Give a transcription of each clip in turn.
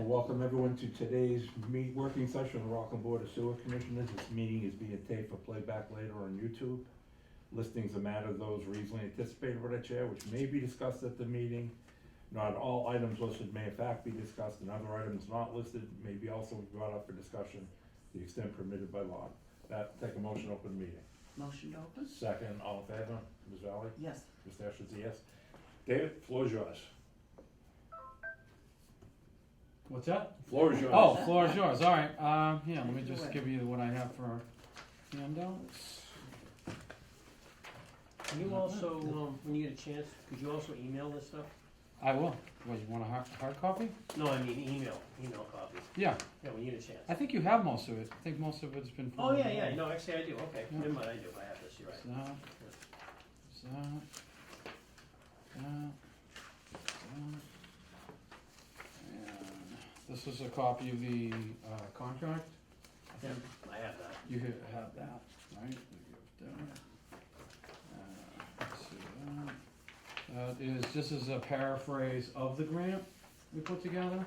Welcome everyone to today's working session of the Rockland Board of Sewer Commissioners. This meeting is being taped for playback later on YouTube. Listings of matters those reasonably anticipated by the chair, which may be discussed at the meeting. Not all items listed may in fact be discussed, and other items not listed may be also brought up for discussion to the extent permitted by law. Take a motion to open the meeting. Motion to open? Second, all in favor? Ms. Valley? Yes. Mr. Ashes, yes. David, floor is yours. What's that? Floor is yours. Oh, floor is yours, all right, yeah, let me just give you what I have for handouts. Can you also, when you get a chance, could you also email this stuff? I will. What, you want a hard copy? No, I mean email copies. Yeah, Yeah, when you get a chance. I think you have most of it, I think most of it's been. Oh, yeah, no, actually I do, okay, Yeah. never mind, I do, I have this, you're right. That. And this is a copy of the contract. Yeah, I have that. You have that, right? Let's see that. This is a paraphrase of the grant we put together.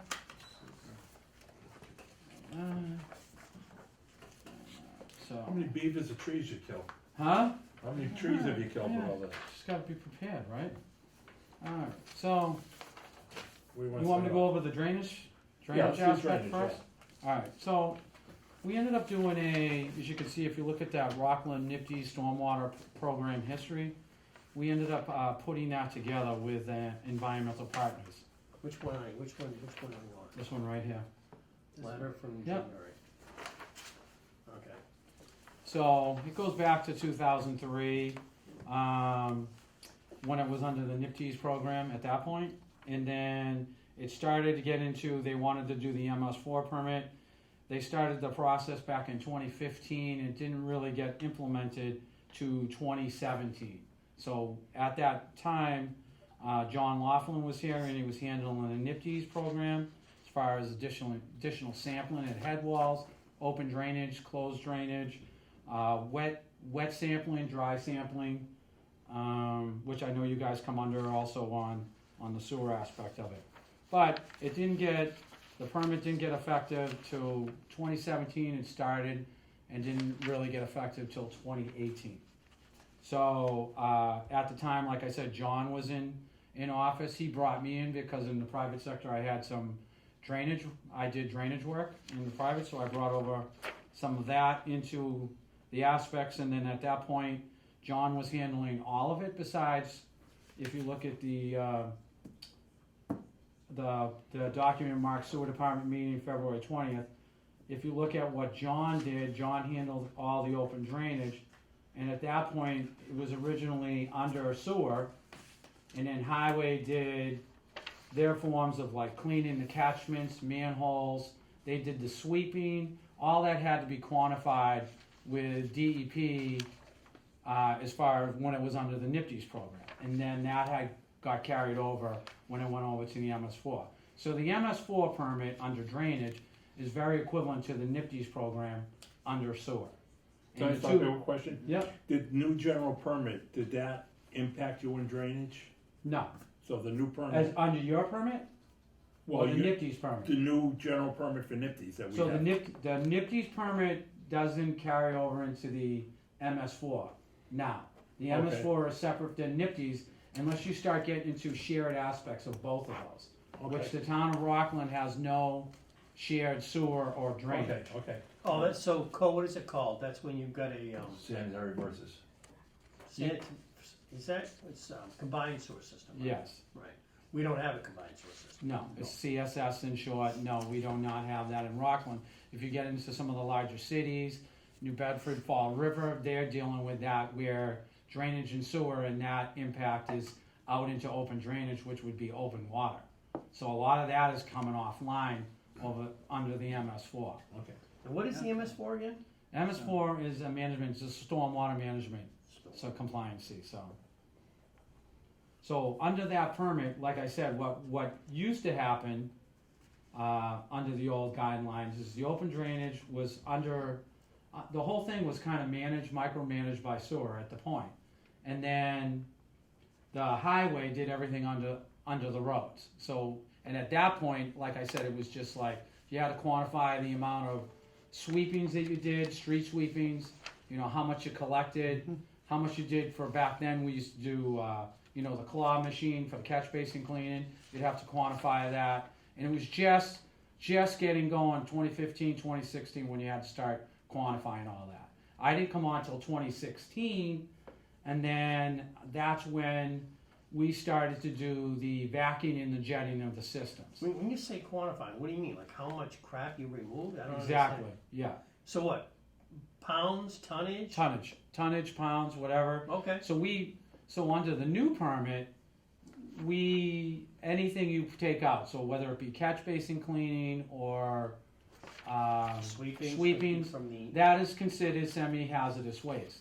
So. How many beavers or trees you killed? Huh? How many trees have you killed with Yeah. all this? Just gotta be prepared, right? Alright, so, We you want me to go over the drainage let's do aspect drainage, first? Alright, so, we ended up doing as you can see, if you look at that Rockland Nifty Stormwater Program history, we ended up putting that together with environmental partners. Which one do you want? This one right here. Letter from Yep. January. Okay. So, it goes back to 2003, when it was under the NIPTES program at that point. And then it started to get into, they wanted to do the MS4 permit. They started the process back in 2015. It didn't really get implemented to 2017. So at that time, John Laughlin was here and he was handling the NIPTES program as far as additional sampling at head walls, open drainage, closed drainage, wet sampling, dry sampling, which I know you guys come under also on the sewer aspect of it. But the permit didn't get effective till 2017. It started and didn't really get effective till 2018. So at the time, like I said, John was in office. He brought me in because in the private sector I had some drainage. I did drainage work in the private, so I brought over some of that into the aspects. And then at that point, John was handling all of it. Besides, if you look at the document marked Sewer Department meeting February 20th, if you look at what John did, John handled all the open drainage. And at that point, it was originally under sewer, and then highway did their forms of like cleaning the catchments, manholes. They did the sweeping. All that had to be quantified with DEP as far as when it was under the NIPTES program. And then that got carried over when it went over to the MS4. So the MS4 permit under drainage is very equivalent to the NIPTES program under sewer. Can I stop you with a question? Yep. Did new general permit, did that impact you in drainage? No. So the new As permit, under your permit? Or the NIPTES permit? the new general permit for NIPTES that we So have? the NIPTES permit doesn't carry over into the MS4 now. The Okay. MS4 is separate than NIPTES unless you start getting into shared aspects of both of those. Which Okay, the town of Rockland has no shared sewer or drainage. okay. Oh, that's so, what is it called? That's when you've got a, Sanitary versus. is that, it's combined sewer system, right? Yes. Right. We don't have a combined sewer system. No, it's CSS in short. No, we do not have that in Rockland. If you get into some of the larger cities, New Bedford, Fall River, they're dealing with that where drainage and sewer and that impact is out into open drainage, which would be open water. So a lot of that is coming offline under the MS4. Okay. And what is the MS4 again? MS4 is a management, it's a stormwater management, so compliancy, So under that permit, like I said, what used to happen under the old guidelines is the open drainage was under, the whole thing was kind of micromanaged by sewer at the point. And then the highway did everything under the roads. So And at that point, like I said, it was just like, you had to quantify the amount of sweepings that you did, street sweepings, you know, how much you collected, how much you did for back then, we used to do, you know, the claw machine for the catch basin cleaning, you'd have to quantify that. And it was just getting going 2015, 2016 when you had to start quantifying all that. I didn't come on until 2016, and then that's when we started to do the vacuuming and the jetting of the systems. When you say quantifying, what do you mean? Like how much crap you removed? I don't Exactly, understand. yeah. So what? Pounds, tonnage? Tonnage, pounds, whatever. Okay. So under the new permit, anything you take out, so whether it be catch basin cleaning or sweepings, from the. that is considered semi-hazardous waste.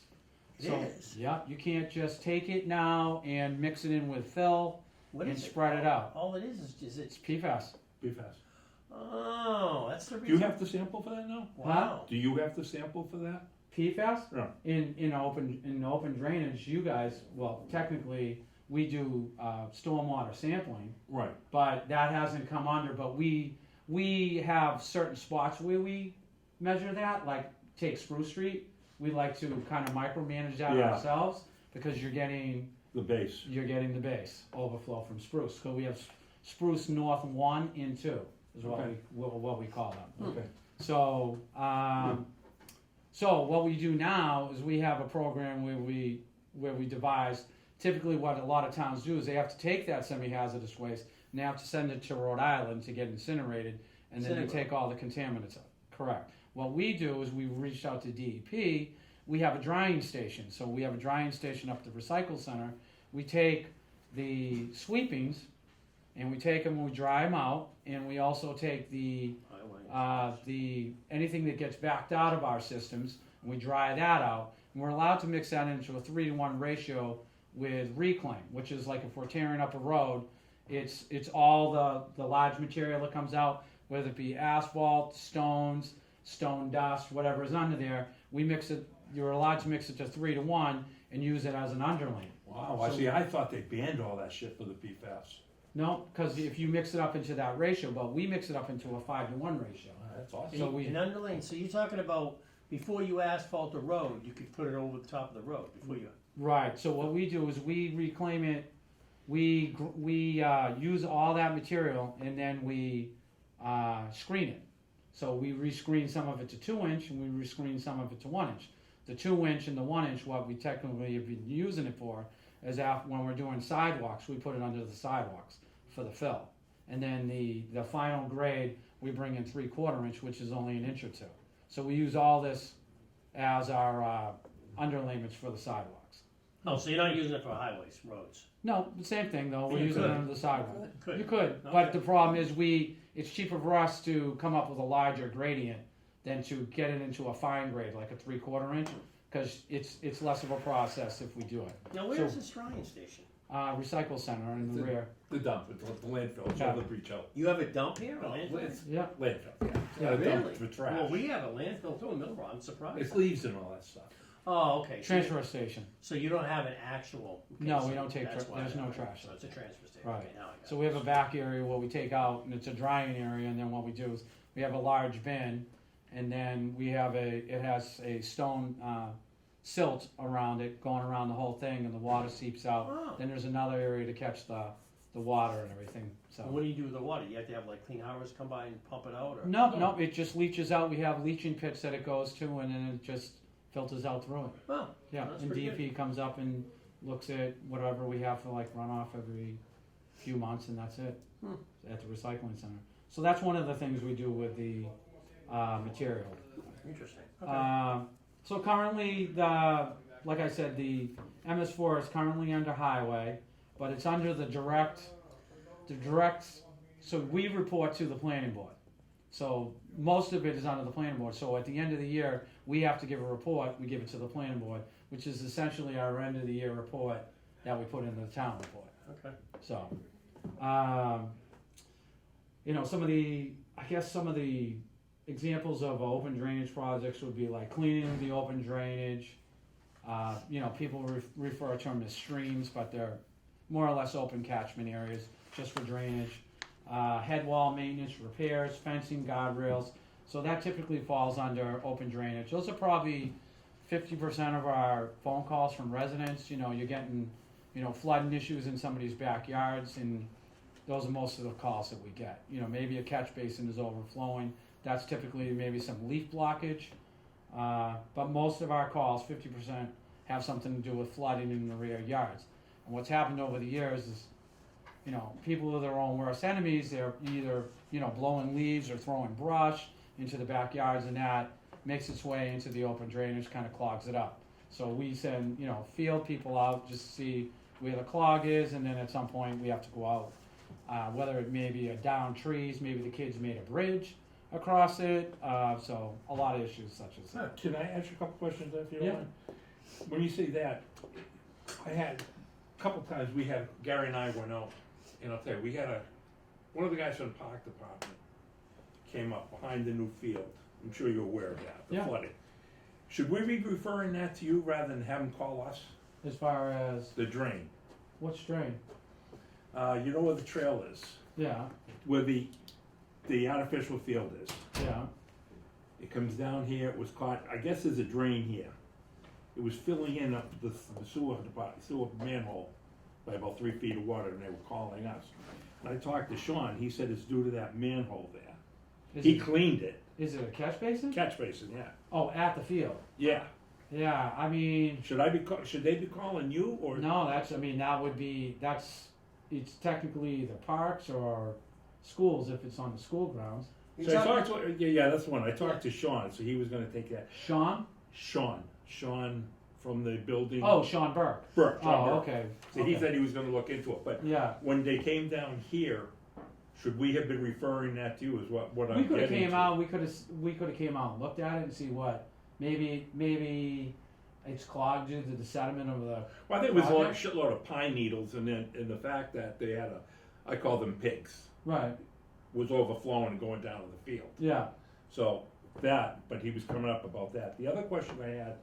It So, is? yeah, you can't just take it now and mix it in with fill What and is it? spread it out. All it is It's it. PFAS. PFAS. Oh, that's the reason. Do you have to sample for that now? Wow. Do you have to sample for that? PFAS? Yeah. In open drainage, you guys, well, technically, we do stormwater sampling, Right. but that hasn't come under, but we have certain spots where we measure that, like take Spruce Street, we like to kind of micromanage that Yeah. ourselves, because you're getting The base. the base overflow from Spruce, so we have Spruce North 1 and 2, is Okay. what we call them. Okay. So, so what we do now is we have a program where we devise, typically what a lot of towns do is they have to take that semi-hazardous waste and they have to send it to Rhode Island to get incinerated, and then they Incinerate. take all the contaminants out. Correct. What we do is we reached out to DEP, we have a drying station, so we have a drying station up at the recycle center. We take the sweepings and we take them and we dry them out, and we also take the anything that gets backed out of our systems, and we dry that out, and we're allowed to mix that into a 3-to-1 ratio with reclaim, which is like if we're tearing up a road, it's all the large material that comes out, whether it be asphalt, stones, stone dust, whatever is under there, we mix it, you're allowed to mix it to 3-to-1 and use it as an underlay. Wow, I see, I thought they banned all that shit for the PFAS. No, because if you mix it up into that ratio, but we mix it up into a 5-to-1 ratio. That's awesome. So we- An underlane. So you're talking about before you asphalt a road, you could put it over the top of the road before you. Right, so what we do is we reclaim it, we use all that material, and then we screen it. So we rescreen some of it to 2-inch, and we rescreen some of it to 1-inch. The 2-inch and the 1-inch, what we technically have been using it for, is when we're doing sidewalks, we put it under the sidewalks for the fill. And then the final grade, we bring in 3/4 inch, which is only 1 inch or 2. So we use all this as our underlayments for the sidewalks. Oh, so you're not using it for highways, roads. No, the same thing though, we're You using could. it under the sidewalk. Could. You could, Okay. but the problem is it's cheaper for us to come up with a larger gradient than to get it into a fine grade, like a 3/4 inch, because it's less of a process if we do it. Now, where's this drying station? Recycle center in the rear. The dump, it's the landfill, it's Yeah. all the breach out. You have a dump here, a landfill? It's Yeah. landfill, yeah. Yeah, A dump Really? for trash. Well, we have a landfill too in Middleborough. I'm surprised. It's leaves and all that stuff. Oh, okay. Transfer station. So you don't have an actual. okay, No, so we don't take that's why there's no that- trash. So it's a transfer station. Right. Okay, now I got So it. we have a back area where we take out, and it's a drying area, and then what we do is we have a large bin, and then it has a stone silt around it, going around the whole thing, and the water seeps out. Oh. Then there's another area to catch the water and everything. So And what do you do with the water? You have to have like Clean Harbors come by and pump it out, or? no, it just leaches out. We have leaching pits that it goes to, and then it just filters out through it. Oh, Yeah, That's and pretty DEP comes up and looks at whatever we have for like runoff every few months, and that's it at the recycling center. So that's one of the things we do with the material. interesting. Okay. So currently, like I said, the MS4 is currently under highway, but it's under the direct. So we report to the planning board. So most of it is under the planning board. So at the end of the year, we have to give a report. We give it to the planning board, which is essentially our end of the year report that we put into the town report. Okay. So, some of the examples of open drainage projects would be like cleaning the open drainage. People refer to them as streams, but they're more or less open catchment areas just for drainage. head wall maintenance, repairs, fencing, guardrails. So that typically falls under open drainage. Those are probably 50% of our phone calls from residents. You know, you're getting, flooding issues in somebody's backyards, and those are most of the calls that we get. You know, maybe a catch basin is overflowing. That's typically maybe some leaf blockage. But most of our calls, 50%, have something to do with flooding in the rear yards. And what's happened over the years is, people are their own worst enemies. They're either, blowing leaves or throwing brush into the backyards, and that makes its way into the open drainage, kind of clogs it up. So we send, field people out just to see where the clog is, and then at some point we have to go out. Whether it may be a down trees, maybe the kids made a bridge across it. So a lot of issues such as that. Can I ask you a couple questions if you don't Yeah. mind? When you say that, I had, a couple times Gary and I went out, and I'll tell you, we had one of the guys from the park department came up behind the new field. I'm sure you're aware of that, the Yeah. flooding. Should we be referring that to you rather than have them call us? As far as The drain. what strain? You know where the trail is, Yeah, where the artificial field is. yeah, It comes down here, it was caught, I guess there's a drain here. It was filling in up the sewer manhole by about 3 feet of water, and they were calling us. And I talked to Sean, he said it's due to that manhole there. is He it, cleaned it, is it a catch basin? catch basin, yeah. Oh, at the field. Yeah, Yeah, I mean, should they be calling you, or? no, that would be, it's technically either parks or schools if it's on the school grounds. You So I talking- talked to, yeah, that's the one, I talked to Sean, so he was gonna take that. Sean? Sean from the building. Oh, Sean Burke. Burke, Sean Oh, Burke. okay. So he Okay. said he was gonna look into it, but Yeah. when they came down here, should we have been referring that to you, is what I'm We getting could have came to. out, we could have came out and looked at it and see what, maybe it's clogged due to the sediment of the, Well, I think it was a project. shitload of pine needles, and then, and the fact that they had I call them pigs, right, was overflowing and going down to the field. yeah. So but he was coming up about that. The other question I had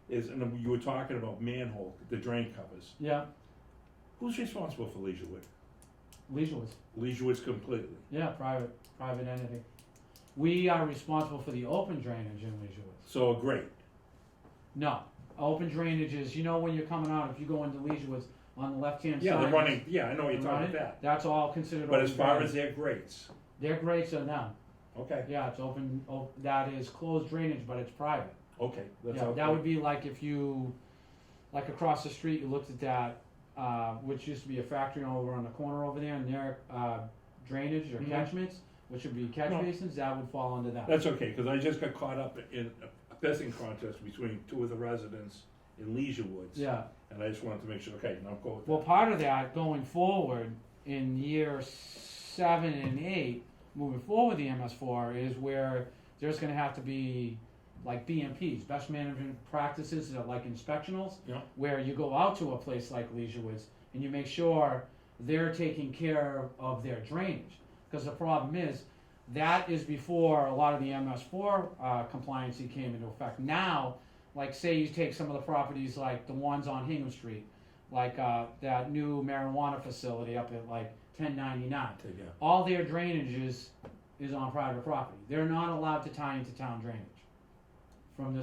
is, and you were talking about manhole, the drain covers. Yeah, Who's responsible for Leisurewood? Leisurewood. Leisurewood's completely. Yeah, private entity. We are responsible for the open drainage in Leisurewood. So great. No, open drainage is, when you're coming out, if you go into Leisurewood on the left-hand side. Yeah, they're running, yeah, I know what you're they're talking running, about that. That's all considered But open as far drainage. as their grates, Their grates are them. okay, Yeah, it's open, that is closed drainage, but it's private. okay, that's Yeah, okay. that would be like if you, like across the street, you looked at that, which used to be a factory over on the corner over there, and their drainage or Mhm. catchments, which would be catch No. basins, that would fall under that. That's okay, because I just got caught up in a pissing contest between two of the residents in Leisurewood. Yeah, And I just wanted to make sure, okay, now go with well, that. part of that, going forward, in year 7 and 8, moving forward the MS4, is where there's gonna have to be, like BMPs, best management practices, that are like inspectionals, Yeah. where you go out to a place like Leisurewood, and you make sure they're taking care of their drainage. Because the problem is, that is before a lot of the MS4 compliancy came into effect. Now, like say you take some of the properties like the ones on Hingham Street, like that new marijuana facility up at like 1099. Yeah. All their drainage is on private property. They're not allowed to tie into town drainage from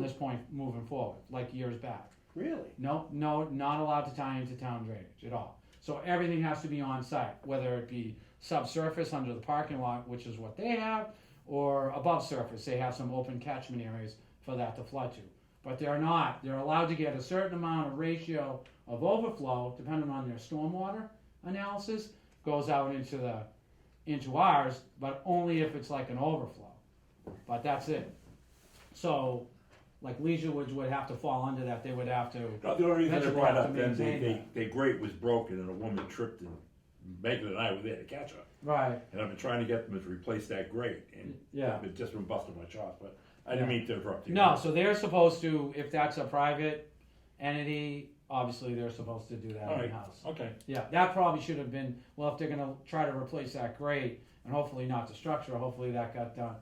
this point moving forward, like years back. Really? No, not allowed to tie into town drainage at all. So everything has to be on site, whether it be subsurface under the parking lot, which is what they have, or above surface. They have some open catchment areas for that to flood to. But they're allowed to get a certain amount of ratio of overflow, depending on their stormwater analysis, goes out into ours, but only if it's like an overflow. But that's it. So, like Leisurewood would have to fall under that. They would have to. No, the only reason I Eventually brought have up to then, maintain their grate was broken and a woman tripped, and Megan and I were there to catch her. Right. And I've been trying to get them to replace that grate, and Yeah. I've just been busting my chops, but I didn't Yeah. mean to interrupt you. No, so they're supposed to, if that's a private entity, obviously they're supposed to do that All right. in-house. Okay, Yeah, that probably should have been, well, if they're gonna try to replace that grate, and hopefully not the structure, hopefully that got done.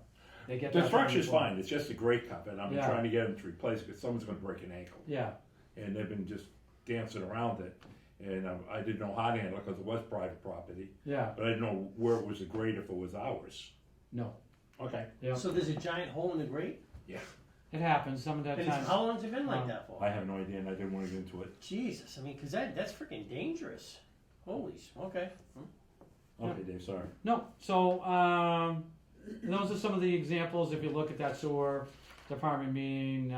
They get the that done structure's before. fine, it's just the grate cup, and I've been Yeah. trying to get them to replace it, because someone's gonna break an ankle. Yeah, And they've been just dancing around it. And I didn't know how to handle it because it was private property, Yeah, but I didn't know where it was a grate if it was ours. no, Okay. yeah, So there's a giant hole in the grate? it happens some of the And times. how long's it been like that for? I have no idea and I didn't want to get into it. Jesus, I mean, cause that's freaking dangerous. Holy, okay. Okay, Dave, sorry. No, so, those are some of the examples, if you look at that sewer department meeting,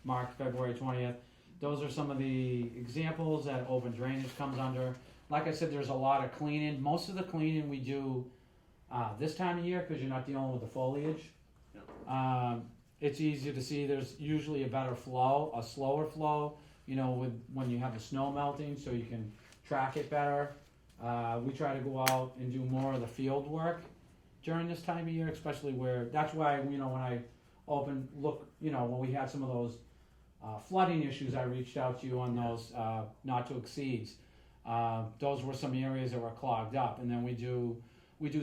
March, February 20th, those are some of the examples that open drainage comes under. Like I said, there's a lot of cleaning, most of the cleaning we do, this time of year, cause you're not dealing with the foliage. It's easier to see, there's usually a better flow, a slower flow, you know, when you have the snow melting, so you can track it better. We try to go out and do more of the field work during this time of year, especially where, that's why, you know, when I when we had some of those flooding issues, I reached out to you on those not to exceeds. Those were some areas that were clogged up, and then we do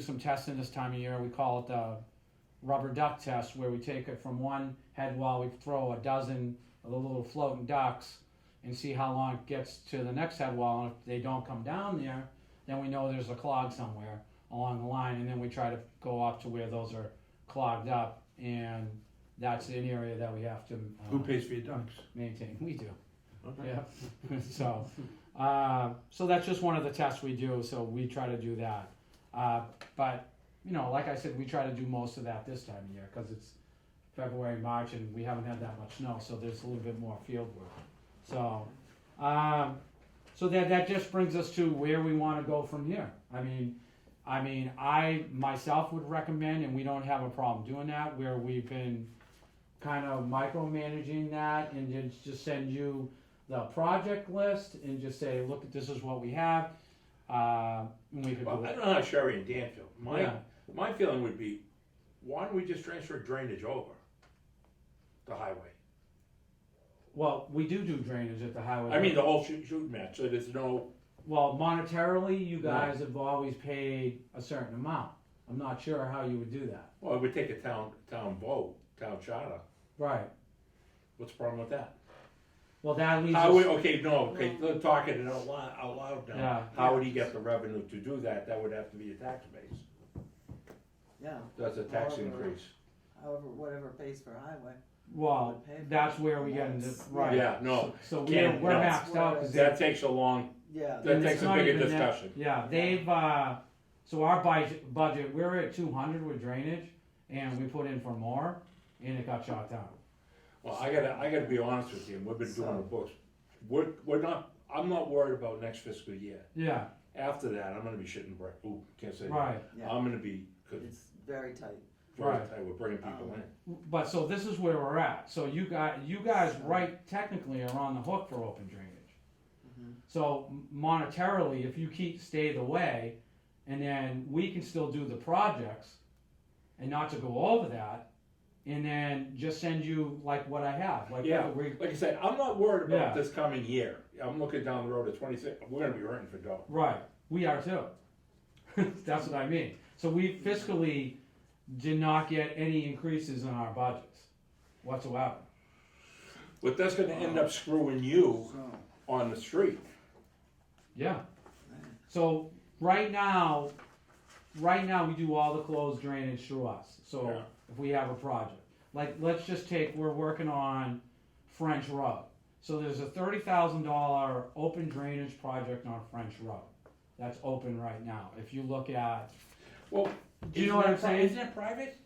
some testing this time of year. We call it the rubber duck test, where we take it from one head wall, we throw a dozen of the little floating ducks and see how long it gets to the next head wall, and if they don't come down there, then we know there's a clog somewhere along the line, and then we try to go up to where those are clogged up, and that's an area that we have to Who pays for your ducks? maintain. We do. Okay. Yeah. So that's just one of the tests we do. So we try to do that. But you know, like I said, we try to do most of that this time of year because it's February, March, and we haven't had that much snow. So there's a little bit more field work. So, so that just brings us to where we want to go from here. I mean, I myself would recommend, and we don't have a problem doing that, where we've been kind of micromanaging that, and just send you the project list and just say, look, this is what we have. And we could Well, do I it. don't know how Sherry and Dan feel. Yeah. My feeling would be, why don't we just transfer drainage over the highway? Well, we do drainage at the highway. I mean, the whole shoot match, so there's no, Well, monetarily, you guys have always paid a certain amount. I'm not sure how you would do that. well, it would take a town vote, town charter. Right. What's the problem with that? Well, that leaves How us. would, let's talk it out loud now. Yeah. How would he get the revenue to do that? That would have to be a tax base. Yeah, That's a tax However- increase. however, whatever pays for highway. Well, would pay for that's it. where we get into That's- right. Yeah, no, So can't- we're no. maxed out because That takes a long, Yeah, that And it's takes a not bigger even that- discussion. Yeah, they've, so our budget, we're at 200 with drainage, and we put in for more, and it got shot down. Well, I gotta be honest with you, and we've been doing the books. I'm not worried about next fiscal year. Yeah, After that, I'm gonna be shitting brick. Ooh, can't say that. right. yeah, I'm gonna be, cause it's very tight. Right. we're bringing people in. But so this is where we're at. So you guys right technically are on the hook for open drainage. Mhm. So monetarily, if you stay the way, and then we can still do the projects, and not to go over that, and then just send you like what I have. Like Yeah. we Like I said, I'm not worried about Yeah. this coming year. I'm looking down the road at 26, we're gonna be hurting for dough. right. We are too. That's what I mean. So we fiscally did not get any increases in our budgets whatsoever. But that's gonna end up screwing you So, on the street. Yeah. So right now we do all the closed drainage through us. So Yeah. if we have a project, like let's just take, we're working on French Road. So there's a $30,000 open drainage project on French Road. That's open right now. If you look at, Well, do you know what I'm saying? Isn't it private?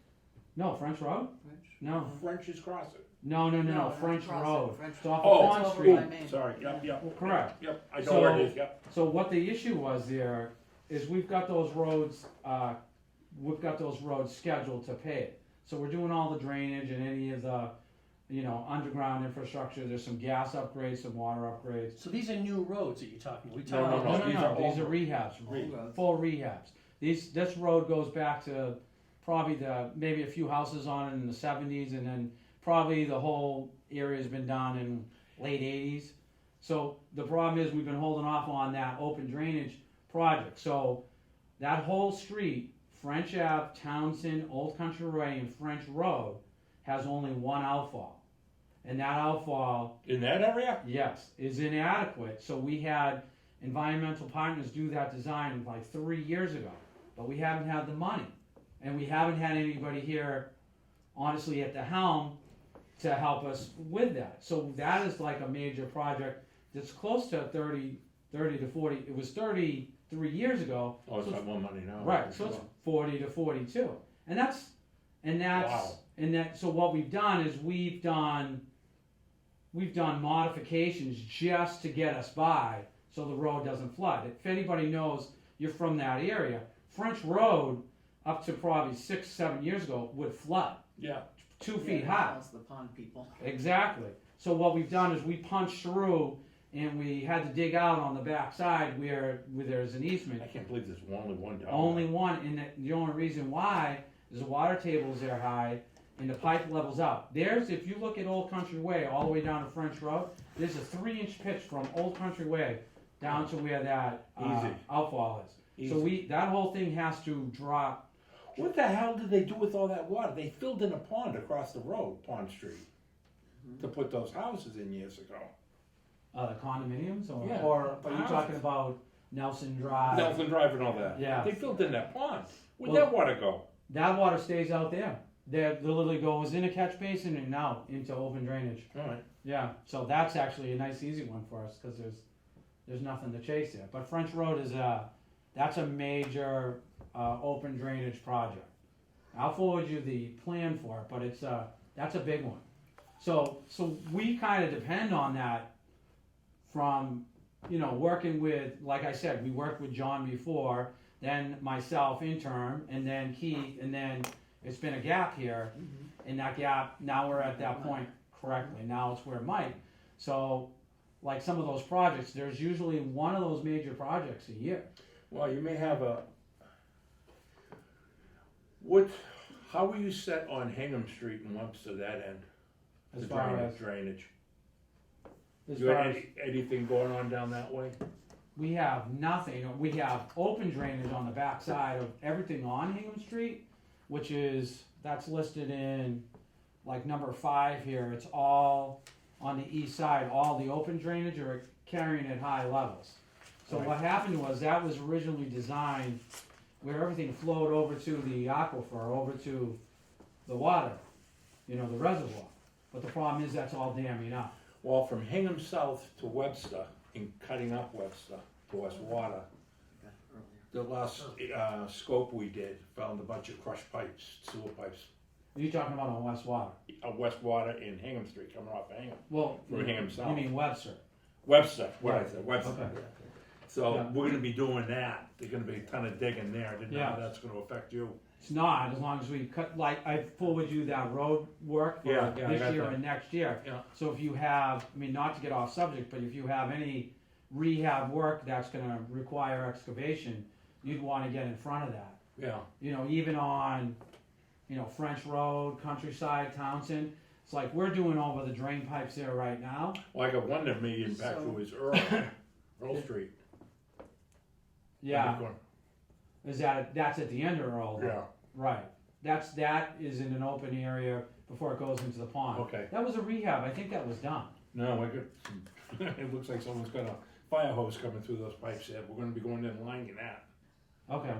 No, French Road? French? No. French is crossing. No, No, French crossing, Road. French- It's off Oh, of Pond over Street. by me. Sorry, yep. Correct. Yep, I know So- where it is, yep. So what the issue was there is we've got those roads scheduled to pave. So we're doing all the drainage and any of the, underground infrastructure. There's some gas upgrades, some water upgrades. So these are new roads that you're talking, we No, talking no, about. these are These are old rehabs, Old roads. full rehabs. This road goes back to probably maybe a few houses on it in the 70s, and then probably the whole area's been done in late 80s. So the problem is we've been holding off on that open drainage project. So that whole street, French Ave, Townsend, Old Country Way, and French Road, has only one outfall. And that outfall, In that area? yes, is inadequate. So we had Environmental Partners do that design like 3 years ago, but we haven't had the money. And we haven't had anybody here, honestly, at the helm to help us with that. So that is like a major project that's close to 30 to 40, it was 33 years ago. Oh, it's so got more money now. right, so it's 40 to 42. And that's, Wow. so what we've done is we've done modifications just to get us by so the road doesn't flood. If anybody knows you're from that area, French Road up to probably 6-7 years ago would flood Yeah. 2 feet Yeah, high. that's the pond people. Exactly. So what we've done is we punched through and we had to dig out on the back side where there's an easement. I can't believe there's only one down Only one, and the only reason why is the water tables are high and the pipe level's up. If you look at Old Country Way all the way down to French Road, there's a 3-inch pitch from Old Country Way down to where that Easy. outfall is. So Easy. that whole thing has to drop. What the hell did they do with all that water? They filled in a pond across the road, Pond Street, to put those houses in years ago. The condominiums, Yeah. or are you Houses. talking about Nelson Drive? Nelson Drive and all that. Yeah. They filled in that pond. Where'd Well- that water go? That water stays out there. That literally goes in a catch basin and out into open drainage. All right. Yeah, so that's actually a nice easy one for us because there's nothing to chase there. But French Road that's a major open drainage project. I'll forward you the plan for it, but that's a big one. So we kind of depend on that from working with, like I said, we worked with John before, then myself interim, and then Keith, and then it's been a gap here, and that gap, now we're at that point correctly, now it's where Mike. So, like some of those projects, there's usually one of those major projects a year. Well, you may have how were you set on Hingham Street in Webster, that end? As The far as, drainage. as You far had as, anything going on down that way? we have nothing, we have open drainage on the back side of everything on Hingham Street, that's listed in like number 5 here, it's all on the east side, all the open drainage are carrying at high levels. So Right. what happened was that was originally designed where everything flowed over to the aquifer, over to the water, the reservoir. But the problem is that's all damming up. Well, from Hingham South to Webster, and cutting up Webster to West Water, the last scope we did found a bunch of crushed pipes, sewer pipes, You're talking about on West Water. West Water and Hingham Street coming off of Hingham. Well, From Hingham South. you mean Webster? Webster, what I said, Webster. Okay. So Yeah. we're gonna be doing that. There's gonna be a ton of digging there. I didn't know Yeah. how that's gonna affect you. It's not, as long as we cut, like, I forward you that road work for Yeah, I this got year that. and next year. Yeah. So if you have, not to get off subject, but if you have any rehab work that's gonna require excavation, you'd wanna get in front of that. Yeah. Even on, French Road, Countryside, Townsend, it's like, we're doing over the drain pipes there right now. Well, I got one that may impact So- who is Earl, Earl Street. Yeah, that's at the end of Earl. Yeah, Right, that is in an open area before it goes into the pond. okay. That was a rehab, I think that was done. No, I got, it looks like someone's got a fire hose coming through those pipes there. We're gonna be going in and lining that. Okay.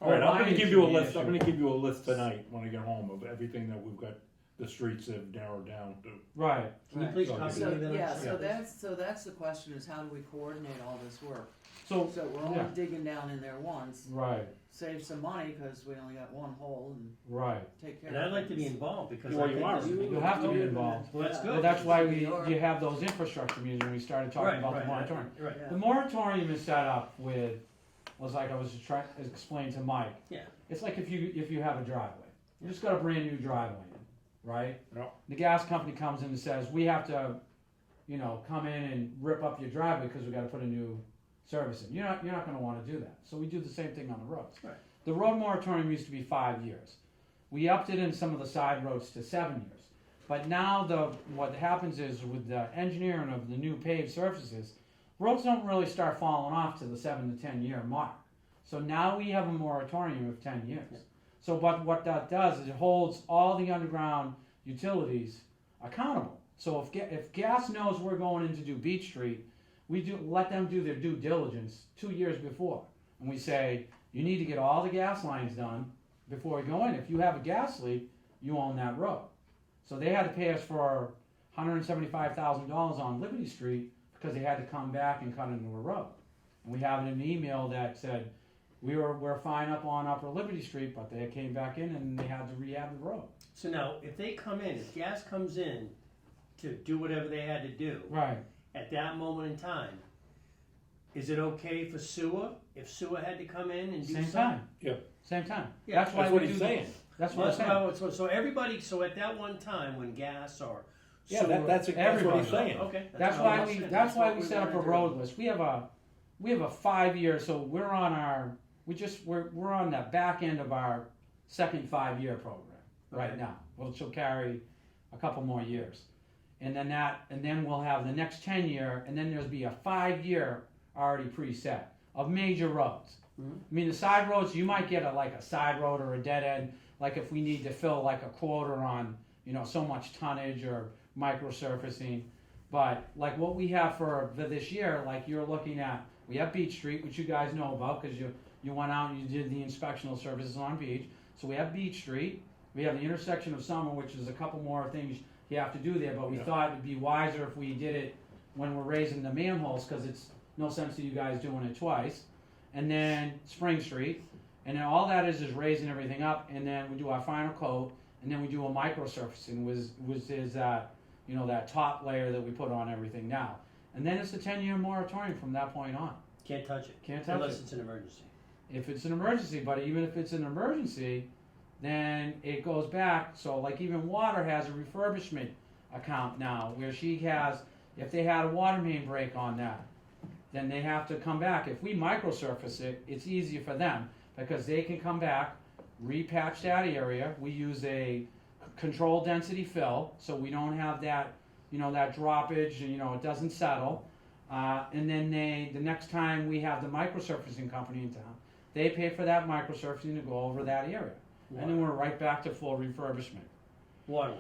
All right, I'm gonna lining give you a should be an list, I'm issue. gonna give you a list tonight when I get home of everything that we've got, the streets have narrowed down to. Right, Can you Right. please So- copy So, me that? yeah, Yeah. so that's the question, is how do we coordinate all this work? so, So we're only yeah. digging down in there once, right, save some money, cause we only got one hole and right. take care of And I'd like to be things. involved because Well, I you think are. this- You have to be involved. Well, that's Yeah. good. Well, that's why You're- you have those infrastructure meetings when we started talking Right, about the right, moratorium. right. Yeah. The moratorium is set up was like I was trying to explain to Mike. Yeah. It's like if you have a driveway, you just got a brand new driveway in, right? Yeah. The gas company comes in and says, we have to, come in and rip up your driveway because we gotta put a new service in. You're not gonna wanna do that. So we do the same thing on the roads. Right. The road moratorium used to be 5 years. We upped it in some of the side roads to 7 years. But now what happens is with the engineering of the new paved surfaces, roads don't really start falling off to the 7 to 10 year mark. So now we have a moratorium of 10 years. So but what that does is it holds all the underground utilities accountable. So if gas knows we're going in to do Beach Street, we do let them do their due diligence 2 years before, and we say you need to get all the gas lines done before you go in. If you have a gas leak, you own that road. So they had to pay us for $175,000 on Liberty Street because they had to come back and cut into a road. And we have an email that said we're fine up on Upper Liberty Street, but they came back in and they had to rehab the road. So now, if they come in, if gas comes in to do whatever they had to do, Right. at that moment in time, is it okay for sewer, if sewer had to come in and do Same something? time. Yeah. Same time. Yeah, That's why That's we what he's do saying. That's Well, what I'm that's saying. what I was- so everybody, so at that one time when gas or Yeah, sewer. that's what he's everybody. saying. Okay. That's all why I'm we saying. that's why what we we set up a wanna do. road list. We have a 5-year, so we're on our we're on the back end of our second 5-year program right Okay. now, which will carry a couple more years, and then we'll have the next 10-year, and then there'll be a 5-year already preset of major roads. Mhm. I mean, the side roads you might get like a side road or a dead end, like if we need to fill like a quarter on so much tonnage or micro surfacing. But like what we have for this year, like you're looking at, we have Beach Street, which you guys know about because you went out and you did the inspectional services on Beach. So we have Beach Street. We have the intersection of Summer, which is a couple more things you have to do there. But we Yeah. thought it'd be wiser if we did it when we're raising the manholes because it's no sense to you guys doing it twice. And then Spring Street. And then all that is raising everything up. And then we do our final coat. And then we do a micro surfacing, which is that top layer that we put on everything now. And then it's a 10-year moratorium from that point on. Can't touch it. Can't touch Unless it. it's an emergency. If it's an emergency, but even if it's an emergency, then it goes back. So like even water has a refurbishment account now where if they had a water main break on that, then they have to come back. If we microsurface it, it's easier for them because they can come back, repatch that area. We use a controlled density fill, so we don't have that, that droppage, and it doesn't settle. And then the next time we have the microsurfacing company in town, they pay for that microsurfacing to go over that area. And then we're right back to full refurbishment. Water.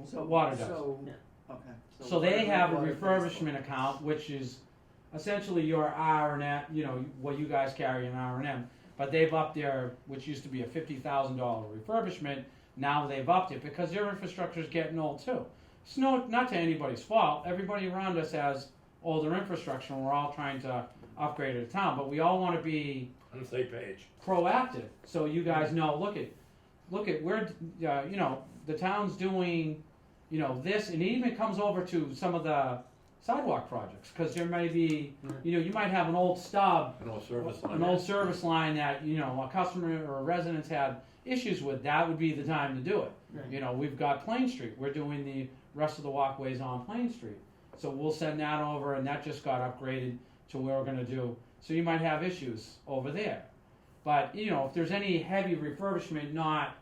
So Water does. okay. So they whatever have a water pays for. refurbishment account, which is essentially your R&M, what you guys carry in R&M. But they've upped which used to be a $50,000 refurbishment, now they've upped it because their infrastructure is getting old too. It's not to anybody's fault. Everybody around us has older infrastructure and we're all trying to upgrade the town. But we all want to be On the same page. proactive. So you guys know, look at we're, the town's doing, this, and it even comes over to some of the sidewalk projects, because there may be, you might have an old stub, An old service line. an old service line that, a customer or a residents had issues with. That would be the time to do it. Right. We've got Plain Street. We're doing the rest of the walkways on Plain Street. So we'll send that over, and that just got upgraded to where we're gonna do. So you might have issues over there. But, if there's any heavy refurbishment, not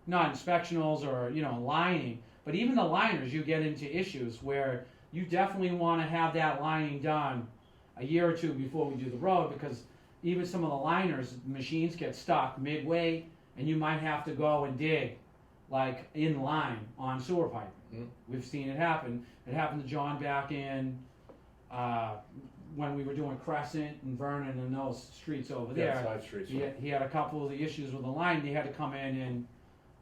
inspectionals or, lining, but even the liners, you get into issues where you definitely wanna have that lining done a year or two before we do the road, because even some of the liners, machines get stuck midway, and you might have to go and dig, like, in line on sewer pipe. Mm. We've seen it happen. It happened to John back in, when we were doing Crescent and Vernon and those streets over there. Yeah, side streets. He had a couple of the issues with the line. They had to come in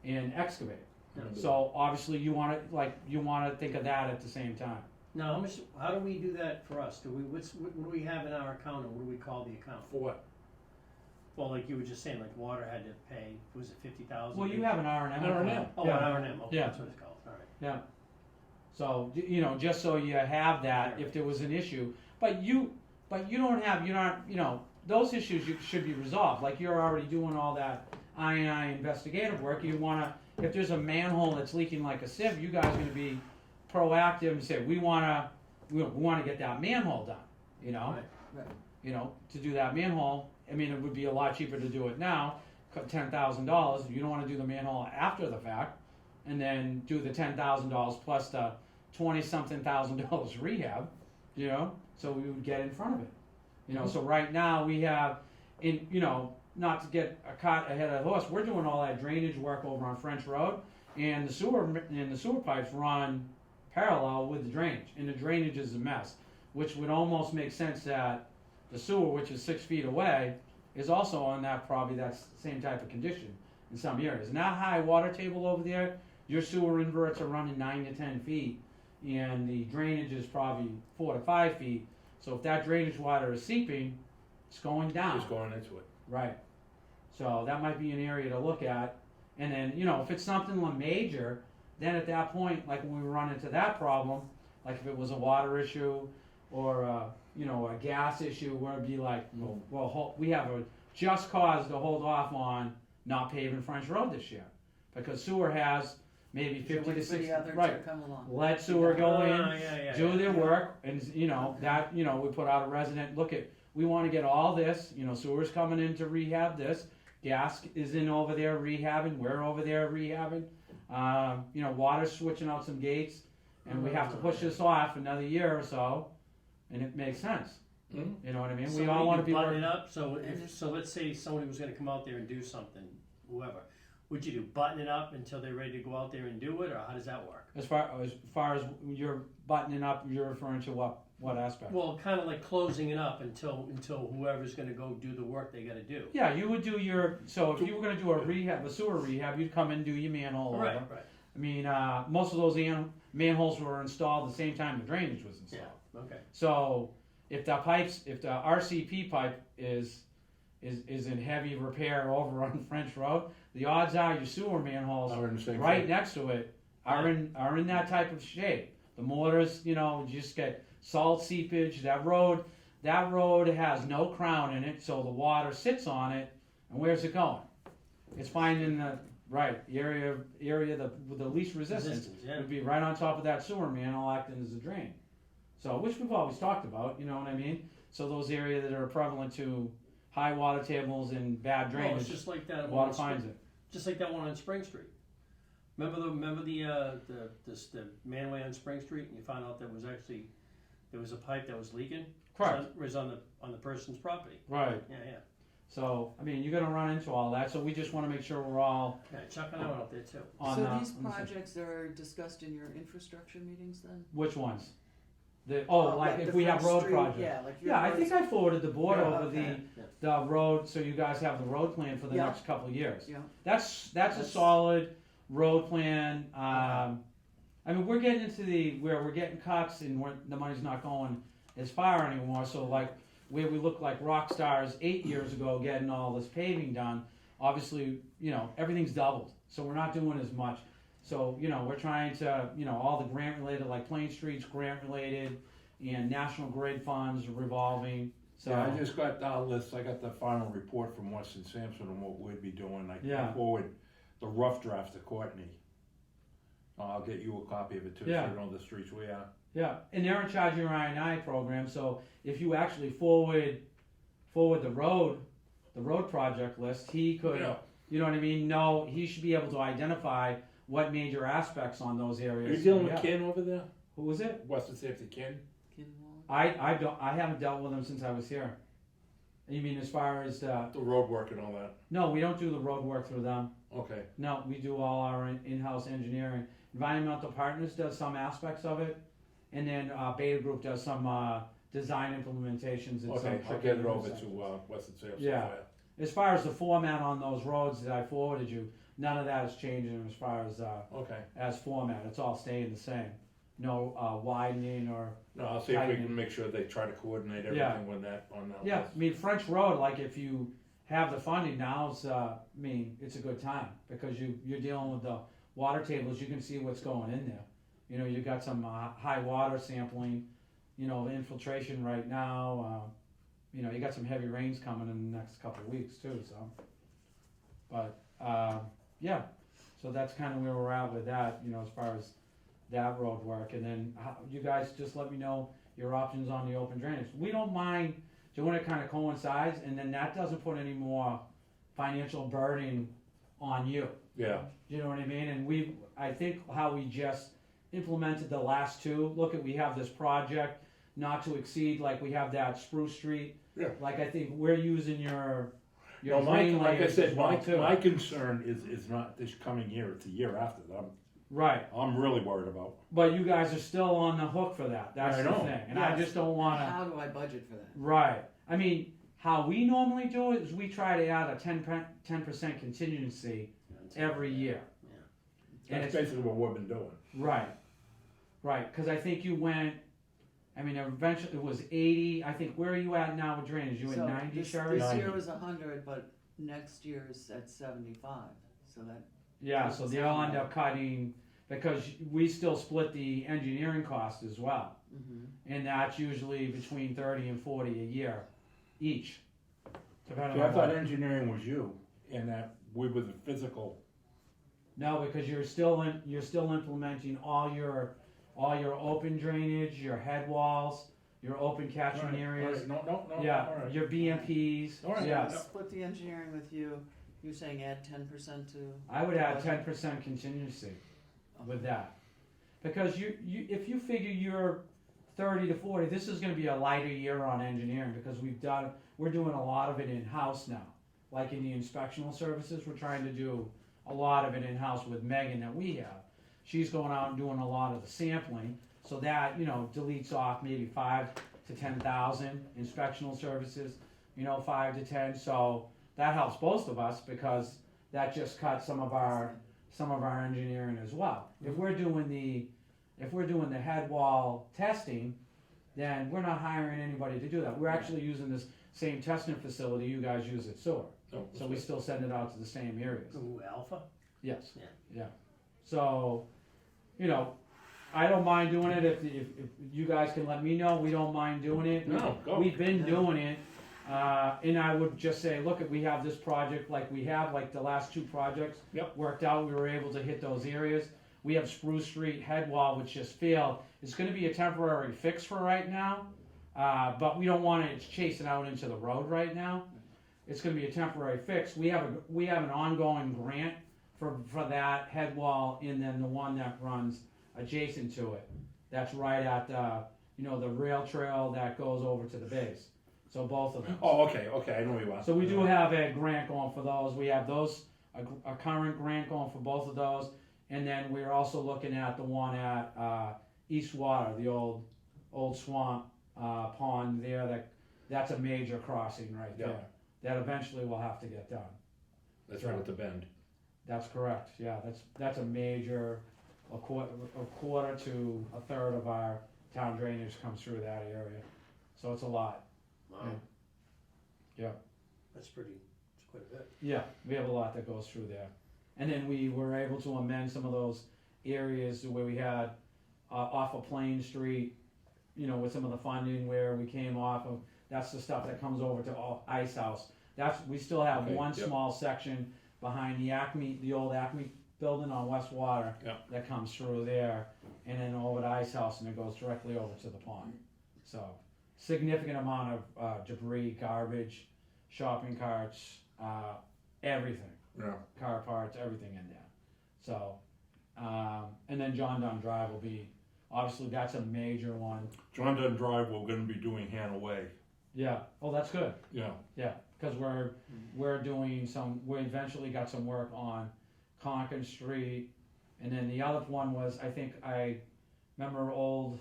and excavate. Yeah. So obviously you want to think of that at the same time. Now, how do we do that for us? What do we have in our account, and what do we call the account? For what? Well, like you were just saying, like water had to pay, was it 50,000? Well, you have an R&M. R&M. Oh, Yeah. an R&M, okay, Yeah. that's what it's called, all right. Yeah. So just so you have that if there was an issue, but you're not, those issues should be resolved. Like you're already doing all that I&I investigative work. You wanna, if there's a manhole that's leaking like a sieve, you guys are gonna be proactive and say we wanna get that manhole done. Right. To do that manhole. I mean, it would be a lot cheaper to do it now, $10,000. You don't want to do the manhole after the fact, and then do the $10,000 plus the $20-something thousand rehab. So we would get in front of it. So right now we have, not to get a cart ahead of the horse, we're doing all that drainage work over on French Road, and the sewer pipes run parallel with the drainage, and the drainage is a mess. which would almost make sense that the sewer, which is 6 feet away, is also on that, probably that same type of condition in some areas. And that high water table over there, your sewer inverts are running 9 to 10 feet, and the drainage is probably 4 to 5 feet. So if that drainage water is seeping, it's going down. Just going into it. Right. So that might be an area to look at. And then, if it's something major, then at that point, like when we run into that problem, like if it was a water issue or, a gas issue, where it'd be like, we have a just cause to hold off on not paving French Road this year. Because sewer has maybe 50 to 60, right, let sewer go in, do their work, and, we put out a resident, we want to get all this, sewer's coming in to rehab this, gas is in over there rehabbing, we're over there rehabbing, water's switching out some gates, and we have to push this off another year or so, and it makes sense. Mhm. You know what I mean? So We all want to be button working. it up, so let's say somebody was gonna come out there and do something, whoever, would you do button it up until they're ready to go out there and do it, or how does that work? As far as you're buttoning up, you're referring to what aspect? Well, kinda like closing it up until whoever's gonna go do the work they gotta do. Yeah, you would do so if you were gonna do a sewer rehab, you'd come in and do your manhole over. Right, right, I mean, most of those manholes were installed the same time the drainage was installed. yeah, okay. So if the RCP pipe is in heavy repair over on French Road, the odds are your sewer manholes Are in the same right shape. next to it are in that type of shape. The mortars, you just get salt seepage. That road has no crown in it, so the water sits on it. And where's it going? It's finding the area with the least resistance. Yeah. Would be right on top of that sewer manhole acting as a drain. So, which we've always talked about, you know what I mean? So those areas that are prevalent to high water tables and bad Well, drainage, it's just like that one water on Spring, finds it. just like that one on Spring Street. Remember the manway on Spring Street, and you found out there was a pipe that was leaking? Correct. It was on the person's property. Right. Yeah, yeah. So, I mean, you're gonna run into all that, so we just wanna make sure we're all Yeah, Chuck and I went out there too. on So the. these on the same- projects are discussed in your infrastructure meetings then? Which ones? Like Like if the we have Front road Street, projects. Yeah, like your Yeah, I roads- think I forwarded the board Yeah, over okay. the road, so you guys have the road plan for the Yeah. next couple of years. Yeah. That's a That's- solid road plan. I mean, we're getting into where we're getting cuts and the money's not going as far anymore. So like where we looked like rock stars 8 years ago getting all this paving done, obviously, everything's doubled. So we're not doing as much. So, we're trying to, all the grant related, like Plain Street's grant related and National Grid funds revolving. So Yeah, I just got our list, I got the final report from Weston Sampson on what we'd be doing, I Yeah. can forward the rough draft to Courtney. I'll get you a copy of it too, so Yeah. you know the streets we are. yeah, and they're in charge of your I&I program. So if you actually forward the road project list, he could, Yeah. you know what I mean? No, he should be able to identify what major aspects on those Are areas. you dealing with Yeah. Ken over there? Who was it? Weston Sampson Ken? Kinwall? I haven't dealt with him since I was here. You mean as far as The road work and all that, no, we don't do the road work through them. okay. No, we do all our in-house engineering. Environmental Partners does some aspects of it, and then Beta Group does some design implementations and Okay, some. I'll get it over to Weston Sampson. Yeah. As far as the format on those roads that I forwarded you, none of that is changing as far Okay, as format. It's all staying the same. No widening or no, I'll see if we Tightening. can make sure they try to coordinate Yeah. everything on that yeah. list. I mean French Road, like if you have the funding now, it's it's a good time because you're dealing with the water tables. You can see what's going in there. You got some high water sampling. Infiltration right now. You got some heavy rains coming in the next couple of weeks too. So, but yeah, so that's kind of where we're at with that. As far as that road work, and then you guys just let me know your options on the open drainage. We don't mind doing it kind of coincides, and then that doesn't put any more financial burden on you. Yeah, You know what I mean? And I think how we just implemented the last two. We have this project not to exceed, like we have that Spruce Street. Yeah. Like I think we're using your well, drain like I layers said, as well too. my concern is not this coming year, it's the year after. Right, I'm really worried about. but you guys are still on the hook for that, that's I the know. thing, and I Yes. just don't wanna. How do I budget for that? Right. I mean, how we normally do it is we try to add a 10% contingency every year. And That's it's, basically what we've been doing. right, right, cause I think you went, I mean, eventually it was 80, I think, where are you at now with drainage? You at So 90, this, Sherry? this year 90. was 100, but next year's at 75, so that, Yeah, so they'll end up cutting, because we still split the engineering cost as well. And that's usually between 30 and 40 a year each. Depending See, I on thought what. engineering was you, and that we were the physical. No, because you're still implementing all your open drainage, your head walls, your open catchment All right, areas. all right, No, Yeah, all right. your BMPs. All right. Yeah, Yeah. split the engineering with you, you're saying add 10% to? I would add 10% contingency with that, because you if you figure you're 30 to 40, this is going to be a lighter year on engineering because we're doing a lot of it in house now. Like in the inspectional services, we're trying to do a lot of it in house with Megan that we have. She's going out and doing a lot of the sampling, so that deletes off maybe 5 to 10,000 inspectional services. 5 to 10. So that helps both of us because that just cuts some of our engineering as well. If we're doing the head wall testing, then we're not hiring anybody to do that. We're actually using this same testing facility you guys use at sewer. No, So we still send it out to the same areas. Ooh, Alpha? Yes. Yeah. So, I don't mind doing it if you guys can let me know. We don't mind doing it. No, go. We've been doing it. And I would just say, look, we have this project like the last 2 projects Yep. worked out. We were able to hit those areas. We have Spruce Street head wall, which just failed. It's going to be a temporary fix for right now, but we don't want it chasing out into the road right now. It's going to be a temporary fix. We have an ongoing grant for that head wall, and then the one that runs adjacent to it. That's right at the rail trail that goes over to the base. So both of them. Oh, okay, I know you are. So we do have a grant going for those. We have a current grant going for both of those. And then we're also looking at the one at East Water, the old swamp pond there. That's a major crossing right there. Yeah. That eventually will have to get done. That's right at the bend. That's correct. Yeah, that's a major. A quarter to a third of our town drainage comes through that area, so it's a lot. Wow. Yeah. That's quite a bit. Yeah, we have a lot that goes through there. And then we were able to amend some of those areas where we had off of Plain Street, with some of the funding where we came off of, that's the stuff that comes over to Ice House. We still have Okay, one yep. small section behind the old Acme building on West Water that comes through there, and then over to Ice House, and it goes directly over to the pond. So, significant amount of debris, garbage, shopping carts, everything. Yeah. Car parts, everything in there. So, and then John Dunn Drive will be, obviously that's a major one. John Dunn Drive, we're gonna be doing Hannah Way. Yeah, oh, that's good. Yeah. Yeah, because we're we eventually got some work on Concord Street, and then the other one was, I remember old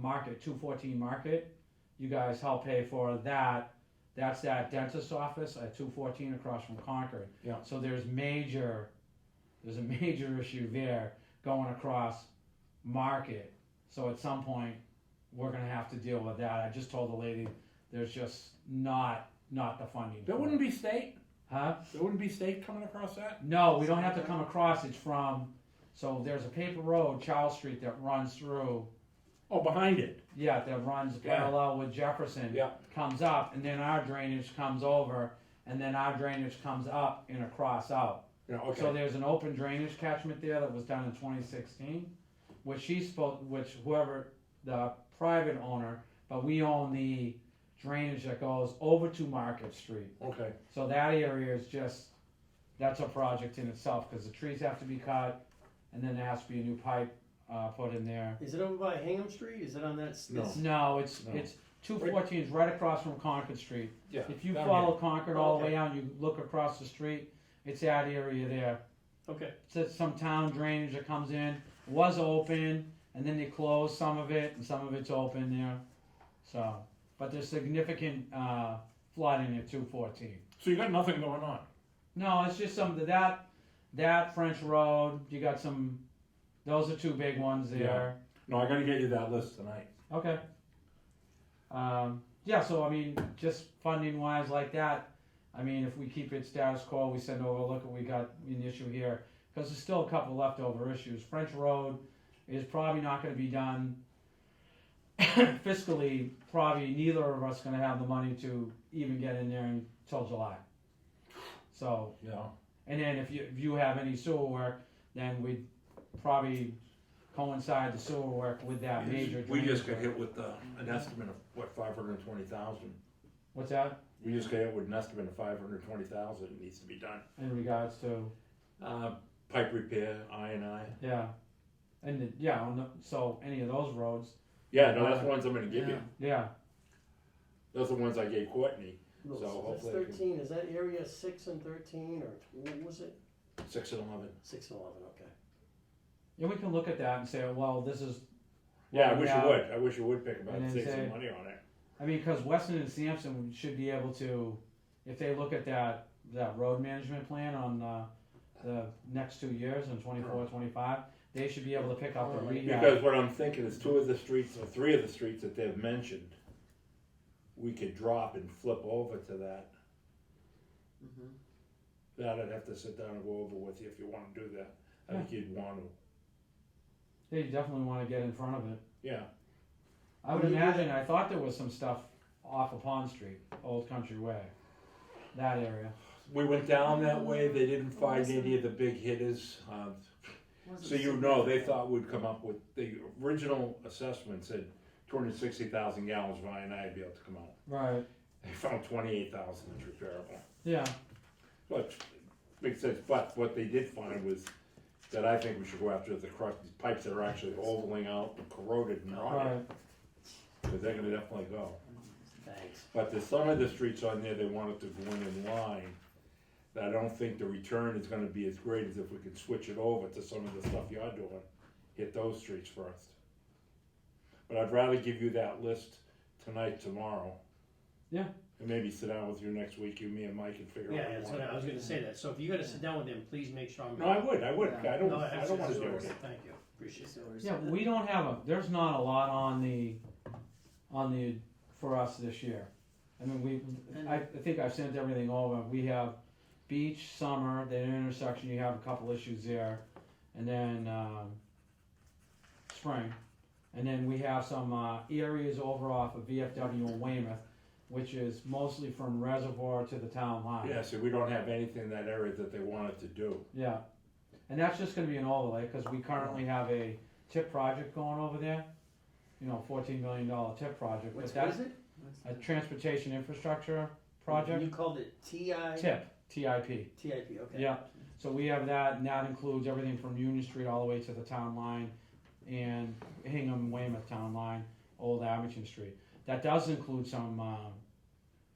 Market, 214 Market. You guys helped pay for that. That's that dentist's office at 214 across from Concord. Yeah. So there's a major issue there going across Market. So at some point, we're gonna have to deal with that. I just told the lady, there's just not the funding. There for wouldn't it. be state? Huh? There wouldn't be state coming across that? No, we don't have to come across. It's so there's a paper road, Charles Street, that runs through. Oh, behind it. Yeah, that runs Yeah. parallel with Jefferson. Yeah. Comes up, and then our drainage comes over, and then our drainage comes up and across out. Yeah, okay. So there's an open drainage catchment there that was done in 2016, which whoever the private owner, but we own the drainage that goes over to Market Street. Okay. So that area is that's a project in itself, because the trees have to be cut, and then there has to be a new pipe put in there. Is it over by Hingham Street? Is it on that? No. No, it's 214 is right across from Concord Street. Yeah. If you down follow here. Concord all the Okay. way out, you look across the street, it's that area there. Okay. It's some town drainage that comes in, was open, and then they closed some of it, and some of it's open there. So, but there's significant flooding at 214. So you got nothing going on? No, it's just some that French Road. You got some. Those are two big ones there. No, I gotta get you that list tonight. Okay. Yeah. So I mean, just funding wise like that. I mean, if we keep it status quo, we send over. Look, we got an issue here because there's still a couple leftover issues. French Road is probably not going to be done fiscally. Probably neither of us going to have the money to even get in there until July. So. Yeah. And then if you have any sewer work, then we'd probably coincide the sewer work with that major We drainage just got work. hit with an estimate of, what, 520,000? What's that? We just got hit with an estimate of 520,000 that needs to be done. In regards to, Pipe repair, I&I. yeah. And, so any of those roads, Yeah, no, that's the ones I'm gonna give you. yeah. Those are the ones I gave Courtney, No, So that's hopefully I can- 13, is that area 6 and 13, or what was it? 6 and 11. 6 and 11, okay. And we can look at that and say, well, this is, Yeah, I Well, wish yeah. you would. I wish you would pick about And it, then save say- some money on it. I mean, because Weston and Sampson should be able to, if they look at that road management plan on the next 2 years, in 24, 25, they should be able to pick up the rehab. Because what I'm thinking is 2 of the streets, or 3 of the streets that they've mentioned, we could drop and flip over to that. Mhm. That I'd have to sit down and go over with you if you wanna do that. I think you'd want to. They definitely want to get in front of it. Yeah. I would imagine, I thought there was some stuff off of Pond Street, Old Country Way, that area. We went down that way, they didn't find any of the big hitters. Wasn't So you know, they significant. thought we'd come up with, the original assessment said 260,000 gallons of I&I would be able to come out. Right. They found 28,000 is repairable. Yeah, But, makes sense, but what they did find was that I think we should go after the pipes that are actually ovaling out and corroded and rotted, right. because they're gonna definitely go. Thanks. But there's some of the streets on there, they wanted to go in line, that I don't think the return is gonna be as great as if we could switch it over to some of the stuff you're doing, hit those streets first. But I'd rather give you that list tonight, tomorrow. Yeah. And maybe sit down with you next week, you, me and Mike, and figure out. Yeah, what that's we what want. I was gonna say that, so if you gotta sit down with him, please make sure I'm. No, I would, Yeah. I don't No, wanna absolutely. do it. Thank you, appreciate it. Sewers. Yeah, we don't have there's not a lot on the, for us this year. I mean, I think I've sent everything over. We have beach, summer, the intersection, you have a couple issues there. And then, spring. And then we have some, areas over off of VFW and Weymouth, which is mostly from Reservoir to the town line. Yeah, so we don't have anything in that area that they wanted to do. Yeah, and that's just gonna be an overlay, cause we currently have a tip project going over there. You know, $14 million tip project, What but is that's it? a transportation infrastructure project. You called it TI? Tip, TIP, TIP, okay. yeah, so we have that, and that includes everything from Union Street all the way to the town line, and Hingham, Weymouth town line, Old Abington Street. That does include some,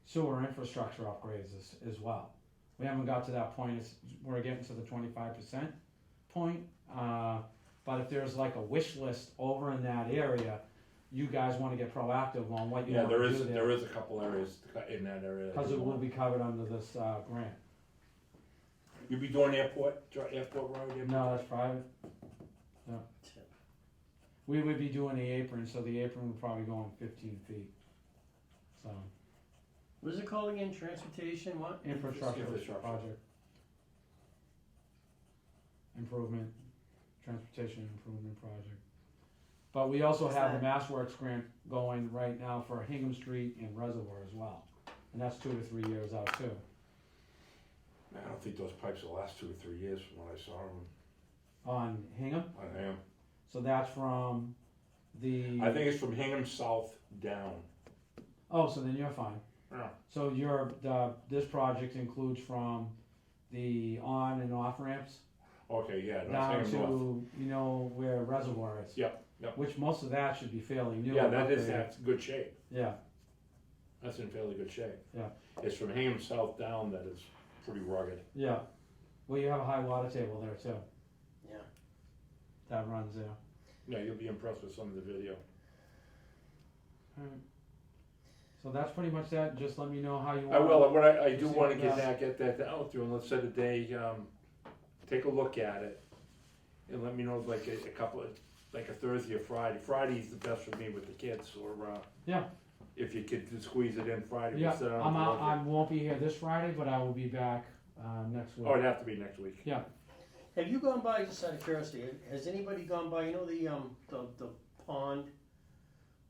sewer infrastructure upgrades as well. We haven't got to that point, we're getting to the 25% point, but if there's like a wish list over in that area, you guys wanna get proactive on what you Yeah, wanna there do is, there. there is a couple areas in that area. Cause it will be covered under this, grant. You be doing airport road? Airport? No, that's private. Tip. We would be doing the apron, so the apron would probably go on 15 feet. So, What is it called again, transportation, what? infrastructure Infrastructure. project. Improvement, transportation improvement project. But we also Is have the that- MassWorks grant going right now for Hingham Street and Reservoir as well. And that's 2 to 3 years out too. Man, I don't think those pipes will last 2 or 3 years from when I saw them. On Hingham, I am. so that's from the. I think it's from Hingham South down. Oh, so then you're fine. Yeah. So this project includes from the on and off ramps Okay, yeah, that's down Hingham North. to, you know, where Reservoir is. Yep, yep. Which most of that should be fairly new. Yeah, and that is, upgraded. that's good shape. Yeah, That's in fairly good shape. Yeah. It's from Hingham South down that is pretty rugged. yeah. Well, you have a high water table there too. Yeah. That runs there. Yeah, you'll be impressed with some of the video. Alright. So that's pretty much that, just let me know how you want. I will, what I do See wanna what get that out through, and let's set a day, take a look at it. And let me know, like, a couple of, like a Thursday or Friday. Friday's the best for me with the kids, or, Yeah. if you could just squeeze it in Friday, Yeah, we'll sit I'm on out, the I won't be here this Friday, but I will be back, next week. Oh, it'd have to be next week. Have you gone by, just out of curiosity, has anybody gone by, you know, the pond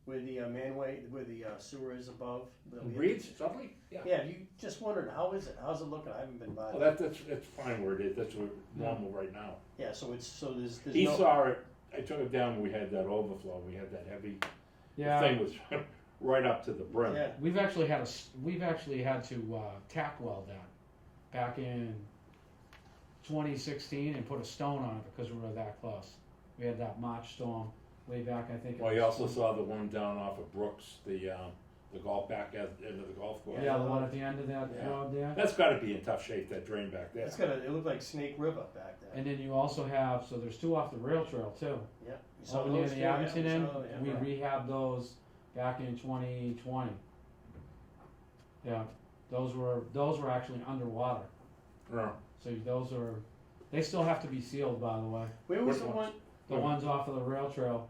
where the manway, where the sewer is above? Reeds, something? Yeah. Yeah, you just wondered, how is it? How's it looking? I haven't been by Well, there. that's fine where it is, that's where normal right now. Yeah, so there's He no. saw it, I took it down when we had that overflow, we had that heavy, the Yeah, thing was right up to the brim. Yeah, we've actually had to tack weld that back in 2016 and put a stone on it because we were that close. We had that March storm way back, I think. it Well, you was also saw the one down off of Brooks, the golf back at the end of the golf course. Yeah, the one at the end of that Yeah. road there. That's gotta be in tough shape, that drain back there. it looked like Snake River back there. And then you also have, so there's two off the rail trail too. Yeah. You saw Over near those the too? Yeah, Abington we end, saw those, yeah, we right. rehabbed those back in 2020. Yeah, those were actually underwater. Yeah. So they still have to be sealed, by the way. Where was Which the one? ones? The ones off of the rail trail,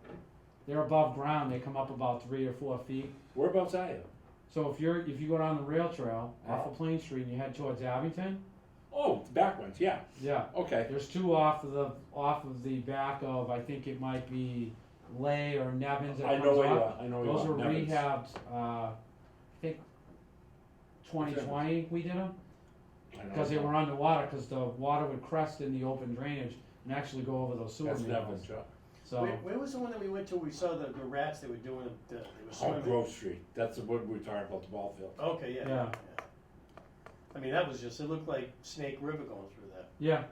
they're above ground, they come up about 3 or 4 feet. Whereabouts are you? So if you go down the rail trail off of Plain Street and you head towards Abington, Oh, the back ones, yeah, yeah, okay. there's two off of the back of, I think it might be Lay or Nevins that I comes know where you up. are, I know where you Those are. were Nevins. rehabbed, I think 2020 we did them, I know because they where you were underwater, because the water would crest in the open drainage and actually go over those are. sewer That's manholes. Nevins, yeah. So, Where was the one that we went to? We saw the rats. They were doing they were Oh, swimming. Grove Street, that's what we were talking about, the ball field. Okay, yeah, Yeah. I mean, that was just. It looked like Snake River going through that. yeah, that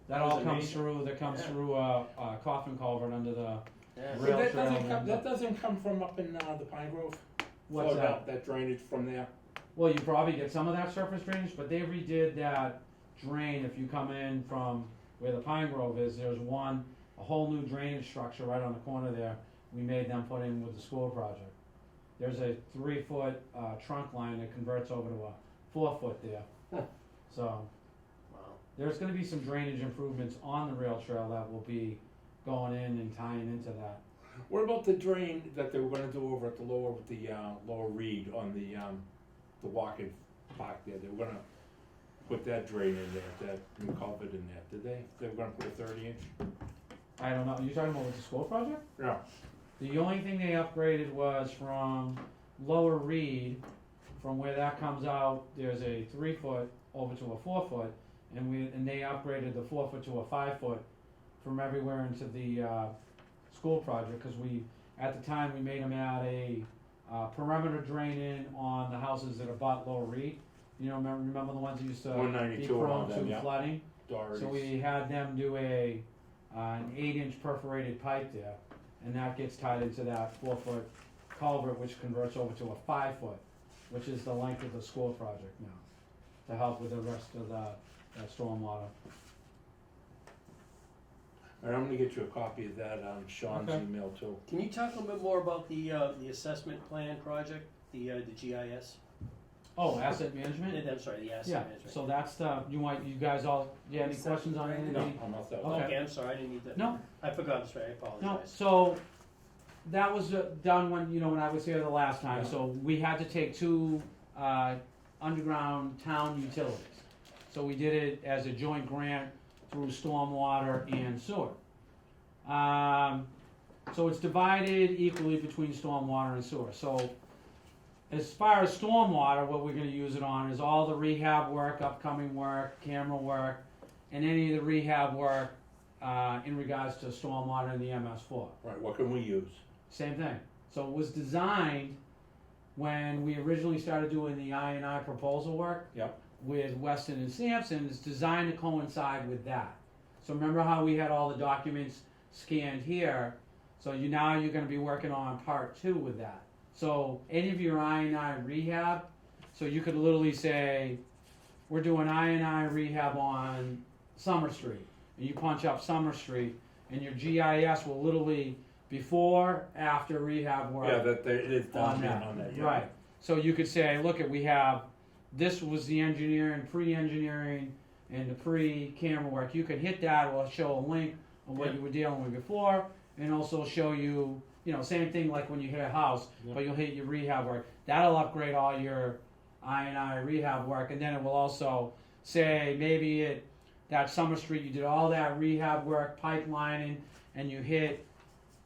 That was all comes amazing. through, that comes Yeah. through a coffin culvert under the, Yeah. Rail But that trail doesn't come, and- that doesn't come from up in, the Pine Grove? what's Flow that? That drainage from there? Well, you probably get some of that surface drainage, but they redid that drain if you come in from where the Pine Grove is, there's a whole new drainage structure right on the corner there, we made them put in with the school project. There's a 3-foot, trunk line that converts over to a 4-foot there. Huh. So, Wow. there's gonna be some drainage improvements on the rail trail that will be going in and tying into that. What about the drain that they were gonna do over at the lower Reed on the walking park there? They were gonna put that drain in there, that new culvert in there, did they? They were gonna put a 30-inch? I don't know, you talking about with the school project? Yeah. The only thing they upgraded was from Lower Reed, from where that comes out, there's a 3-foot over to a 4-foot, and they upgraded the 4-foot to a 5-foot from everywhere into the school project, because at the time, we made them add a perimeter drain in on the houses that abut Lower Reed. You know, remember the ones that used to be 192 and all prone them, to yeah. flooding? Doherty's. So we had them do an 8-inch perforated pipe there, and that gets tied into that 4-foot culvert, which converts over to a 5-foot, which is the length of the school project now, to help with the rest of that stormwater. All right, I'm gonna get you a copy of that, Sean's Okay. email too. Can you talk a little bit more about the assessment plan project, the GIS? Oh, asset management? I'm sorry, the asset Yeah, management. so that's you guys all, you have any questions on anything? No, I'm not that. Okay. Okay, I'm sorry, I didn't need that. No. I forgot, sorry, I No, apologize. so that was done when I was here the last time. Yeah. So we had to take 2 underground town utilities. So we did it as a joint grant through stormwater and sewer. So it's divided equally between stormwater and sewer. So as far as stormwater, what we're going to use it on is all the rehab work, upcoming work, camera work, and any of the rehab work in regards to stormwater in the MS4. Right, what can we use? Same thing. So it was designed when we originally started doing the I&I proposal work Yep. with Weston and Sampson. It's designed to coincide with that. So remember how we had all the documents scanned here? So now you're going to be working on part 2 with that. So any of your I&I rehab, so you could literally say, we're doing I&I rehab on Summer Street, and you punch up Summer Street, and your GIS will literally before, after rehab work. Yeah, that it is down on there that. on that, yeah. Right. So you could say, look, we have this was the engineering, pre-engineering, and the pre-camera work. You could hit that. Will show a link of what Yeah. you were dealing with before, and also show you, same thing like when you hit a house, Yeah. but you'll hit your rehab work. That'll upgrade all your I&I rehab work, and then it will also say maybe that Summer Street you did all that rehab work, pipelining, and you hit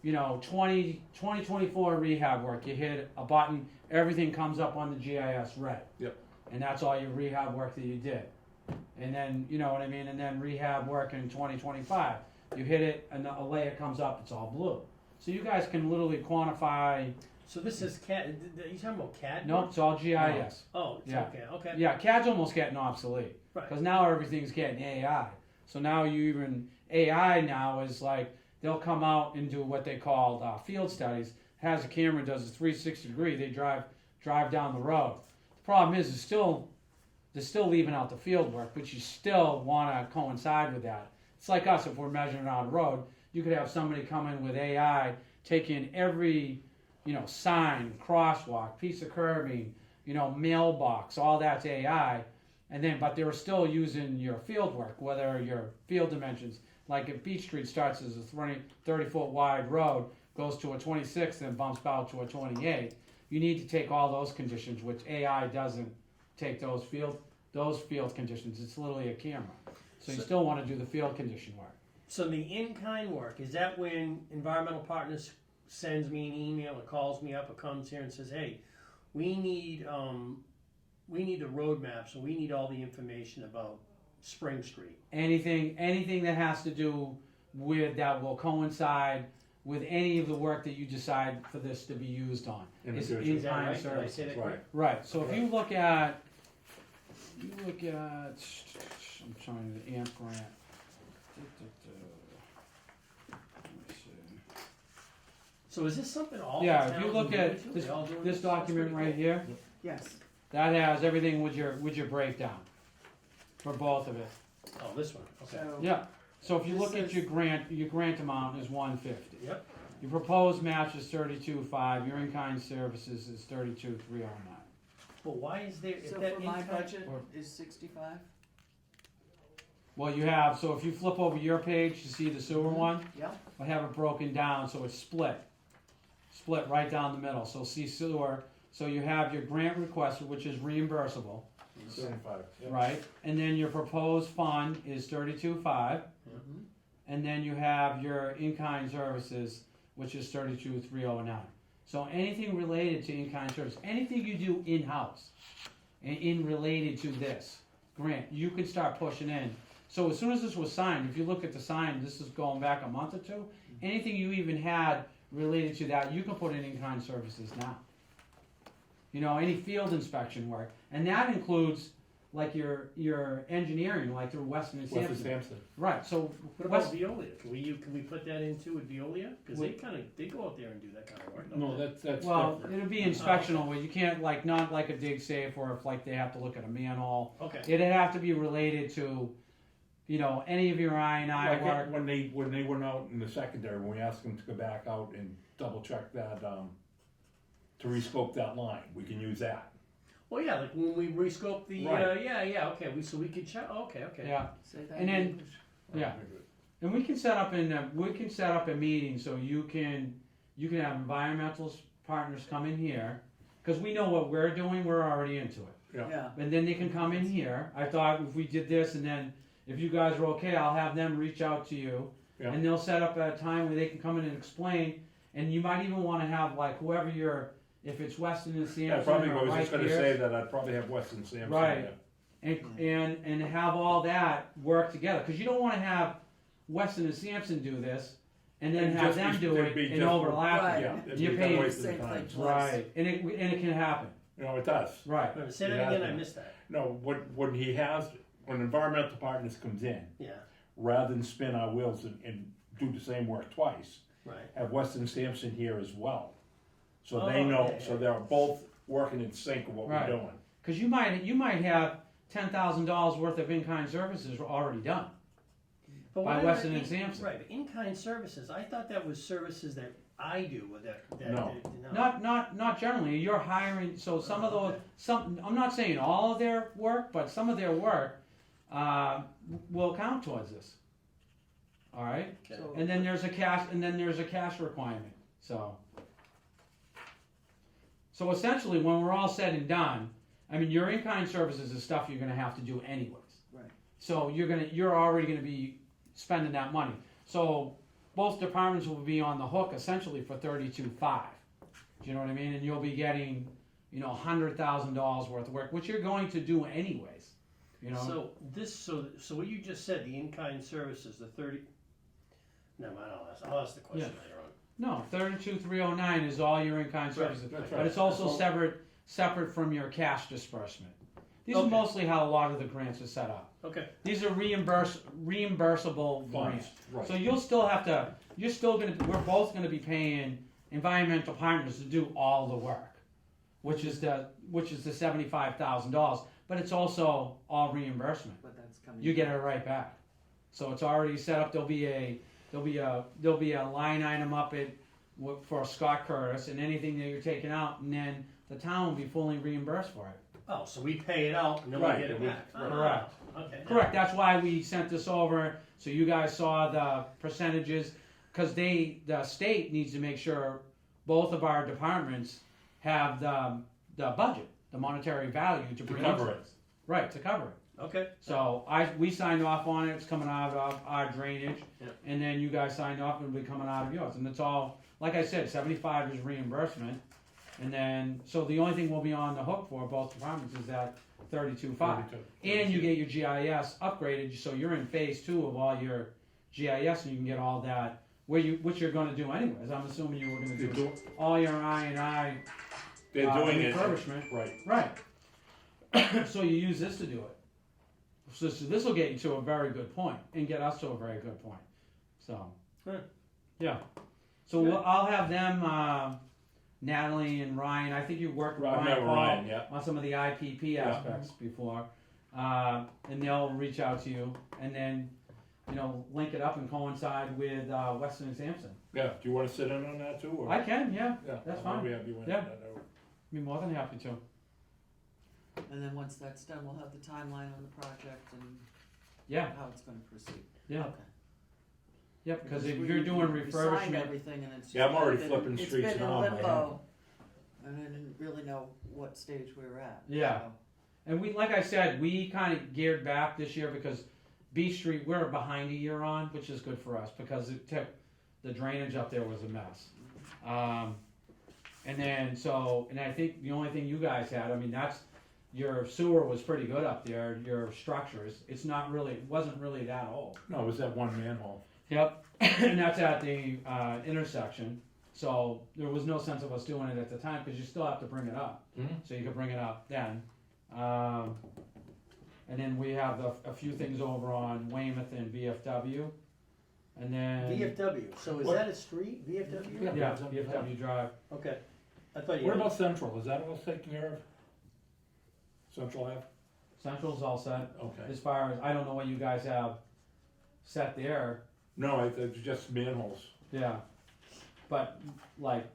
2024 rehab work. You hit a button, everything comes up on the GIS red. Yep. And that's all your rehab work that you did. And then, you know what I mean? And then rehab work in 2025. You hit it, and a layer comes up, it's all blue. So you guys can literally quantify. So this is CAD, you talking about CAD? No, it's all GIS. Oh, it's Yeah. okay. Yeah, CAD's almost getting obsolete. Right. Because now everything's getting AI. So now AI now is like, they'll come out and do what they call field studies. Has a camera, does a 360 degree, they drive down the road. The problem is, they're still leaving out the field work, but you still want to coincide with that. It's like us, if we're measuring out a road, you could have somebody come in with AI, take in every, sign, crosswalk, piece of curbing, mailbox, all that's AI, but they're still using your field work, whether your field dimensions, like if Beach Street starts as a 30-foot wide road, goes to a 26 and bumps out to a 28, you need to take all those conditions, which AI doesn't take those field conditions. It's literally a camera. So you still want to do the field condition work. So the in-kind work, is that when Environmental Partners sends me an email or calls me up or comes here and says, hey, we need the roadmap, so we need all the information about Spring Street. Anything that has to do with that will coincide with any of the work that you decide for this to be used on. In the It's future. Is that in-kind right? Did I service. say that Right. correct? Right. So if you look at, I'm trying to AMP grant. Let me see. So is this something all the Yeah, if towns you look are doing at too? this, They all doing this That's document pretty right cool. here, Yes. that has everything with your breakdown for both of it. Oh, this one, okay. So, Yeah. So if you This look at is- your grant amount is 150. Yep. Your proposed match is 32.5. Your in-kind services is 32,309. But why is there, if so that for my in-kind- budget Or- is 65? Well, you have, so if you flip over your page to see the sewer one, Yep. I have it broken down, so it's split right down the middle. So see sewer, so you have your grant request, which is reimbursable, 75. Yep. right? And then your proposed fund is 32.5, Mhm. and then you have your in-kind services, which is 32,309. So anything related to in-kind service, anything you do in-house, and in related to this grant, you can start pushing in. So as soon as this was signed, if you look at the sign, this is going back a month or two, anything you even had related to that, you can put in-kind services now. Any field inspection work, and that includes like your engineering, like through Weston and Weston Sampson. Sampson. Right, so What about Veolia? Can we put that into with Veolia? Cause they go out there and do that kind of work. don't No, they? that's well, different. it'll be inspectional, where you can't not like a dig safe, or if like they have to look at a manhole. Okay, It'd have to be related to, any of your I&I Like work. when they went out in the secondary, when we asked them to go back out and double check that, to rescope that line, we can use that. well, yeah, like when we rescope the, Right. okay, so we could check, okay. Yeah, Say that And in then- English. yeah. And we can set up a meeting so you can have environmental partners come in here, because we know what we're doing, we're already into it. Yeah. Yeah. And then they can come in here. I thought if we did this, and then if you guys are okay, I'll have them reach out to you, Yeah. and they'll set up a time where they can come in and explain. And you might even want to have like whoever if it's Weston and Sampson, Yeah, probably, or I was right just gonna here, say that I'd probably have Weston Sampson. Right. there. and have all that work together, because you don't want to have Weston and Sampson do this, and then It'd have just them be- do it'd it be and just- overlap. Right. it. Yeah. it'd You're be paying- a waste of Same time. thing twice. Right, and it can happen. It does. Right. Say that Yeah. again, I missed that. No, when environmental partners comes in, Yeah, rather than spin our wheels and do the same work twice, right. have Weston Sampson here as well. So Oh, they know, yeah, so yeah. they're both working in sync with what Right. we're doing. Because you might have $10,000 worth of in-kind services already done. But by whatever Weston and in- Sampson. Right, but in-kind services, I thought that was services that I do with that. No. Not generally. You're hiring. So some of those, I'm not saying all of their work, but some of their work will count towards this. All right. Okay. So- And then there's a cash requirement. So essentially, when we're all said and done, I mean, your in-kind services is stuff you're gonna have to do anyways. Right. So you're already gonna be spending that money. So both departments will be on the hook essentially for $32,500. Do you know what I mean? And you'll be getting, $100,000 worth of work, which you're going to do anyways. So what you just said, the in-kind services, the 30. No, I'll ask the question later on. No, 32,309 is all your in-kind services, That's but right. it's also separate from your cash disbursement. These are Okay. mostly how a lot of the grants are set up. Okay. These are reimbursable Funds, grants. right. So we're both gonna be paying environmental partners to do all the work, which is the $75,000, but it's also all reimbursement. But that's coming. You get it right back. So it's already set up. There'll be a line item up for Scott Curtis, and anything that you're taking out, and then the town will be fully reimbursed for it. Oh, so we pay it out and then Right, we get it we- back. Correct. Okay. Correct. That's why we sent this over, so you guys saw the percentages, because the state needs to make sure both of our departments have the budget, the monetary value to bring cover into it. this. Right, to cover it. Okay. So we signed off on it. It's coming out of our drainage, Yeah. and then you guys signed off, and it'll be coming out of yours. And it's all, like I said, 75 is reimbursement, and then so the only thing we'll be on the hook for both departments is that 32.5. 32. And you get your GIS upgraded, so you're in phase 2 of all your GIS, and you can get all that. Which you're going to do anyways. I'm assuming you were going to They're do doing- all your I&I They're doing it. refurbishment. Right. Right. So you use this to do it. So this will get you to a very good point, and get us to a very good point. So, Good. yeah. So I'll have them, Natalie and Ryan. I think you worked with I've Ryan met Paul Ryan, yeah. on some of the IPP Yeah. aspects before, and they'll reach out to you, and then link it up and coincide with Weston and Sampson. Yeah, do you wanna sit in on that too, or? I can, yeah. Yeah, that's I'll fine. be happy when Yeah. that over. Be more than happy to. And then once that's done, we'll have the timeline on the project and Yeah, how it's gonna proceed. yeah, Okay. yeah. Because if we- you're doing we signed refurbishment, everything and it's. Yeah, I'm just already been- flipping streets It's been now in in my limbo, and I didn't really know what stage we were at. Yeah. so. and like I said, we kind of geared back this year because Beach Street we're behind a year on, which is good for us because the drainage up there was a mess. And I think the only thing you guys had, I mean, your sewer was pretty good up there. Your structures, it wasn't really that old. No, it was that one manhole. Yep, and that's at the intersection. So there was no sense of us doing it at the time because you still have to bring it up. Mhm. So you could bring it up then. And then we have a few things over on Weymouth and VFW. And then VFW. So is What? that a street? VFW? Yeah. yeah, VFW Drive. Okay. I thought you. What about Central, is that all taken care of? Central Ave? Central's all set. Okay. As far as I don't know what you guys have set there. No, it's just manholes. Yeah, but like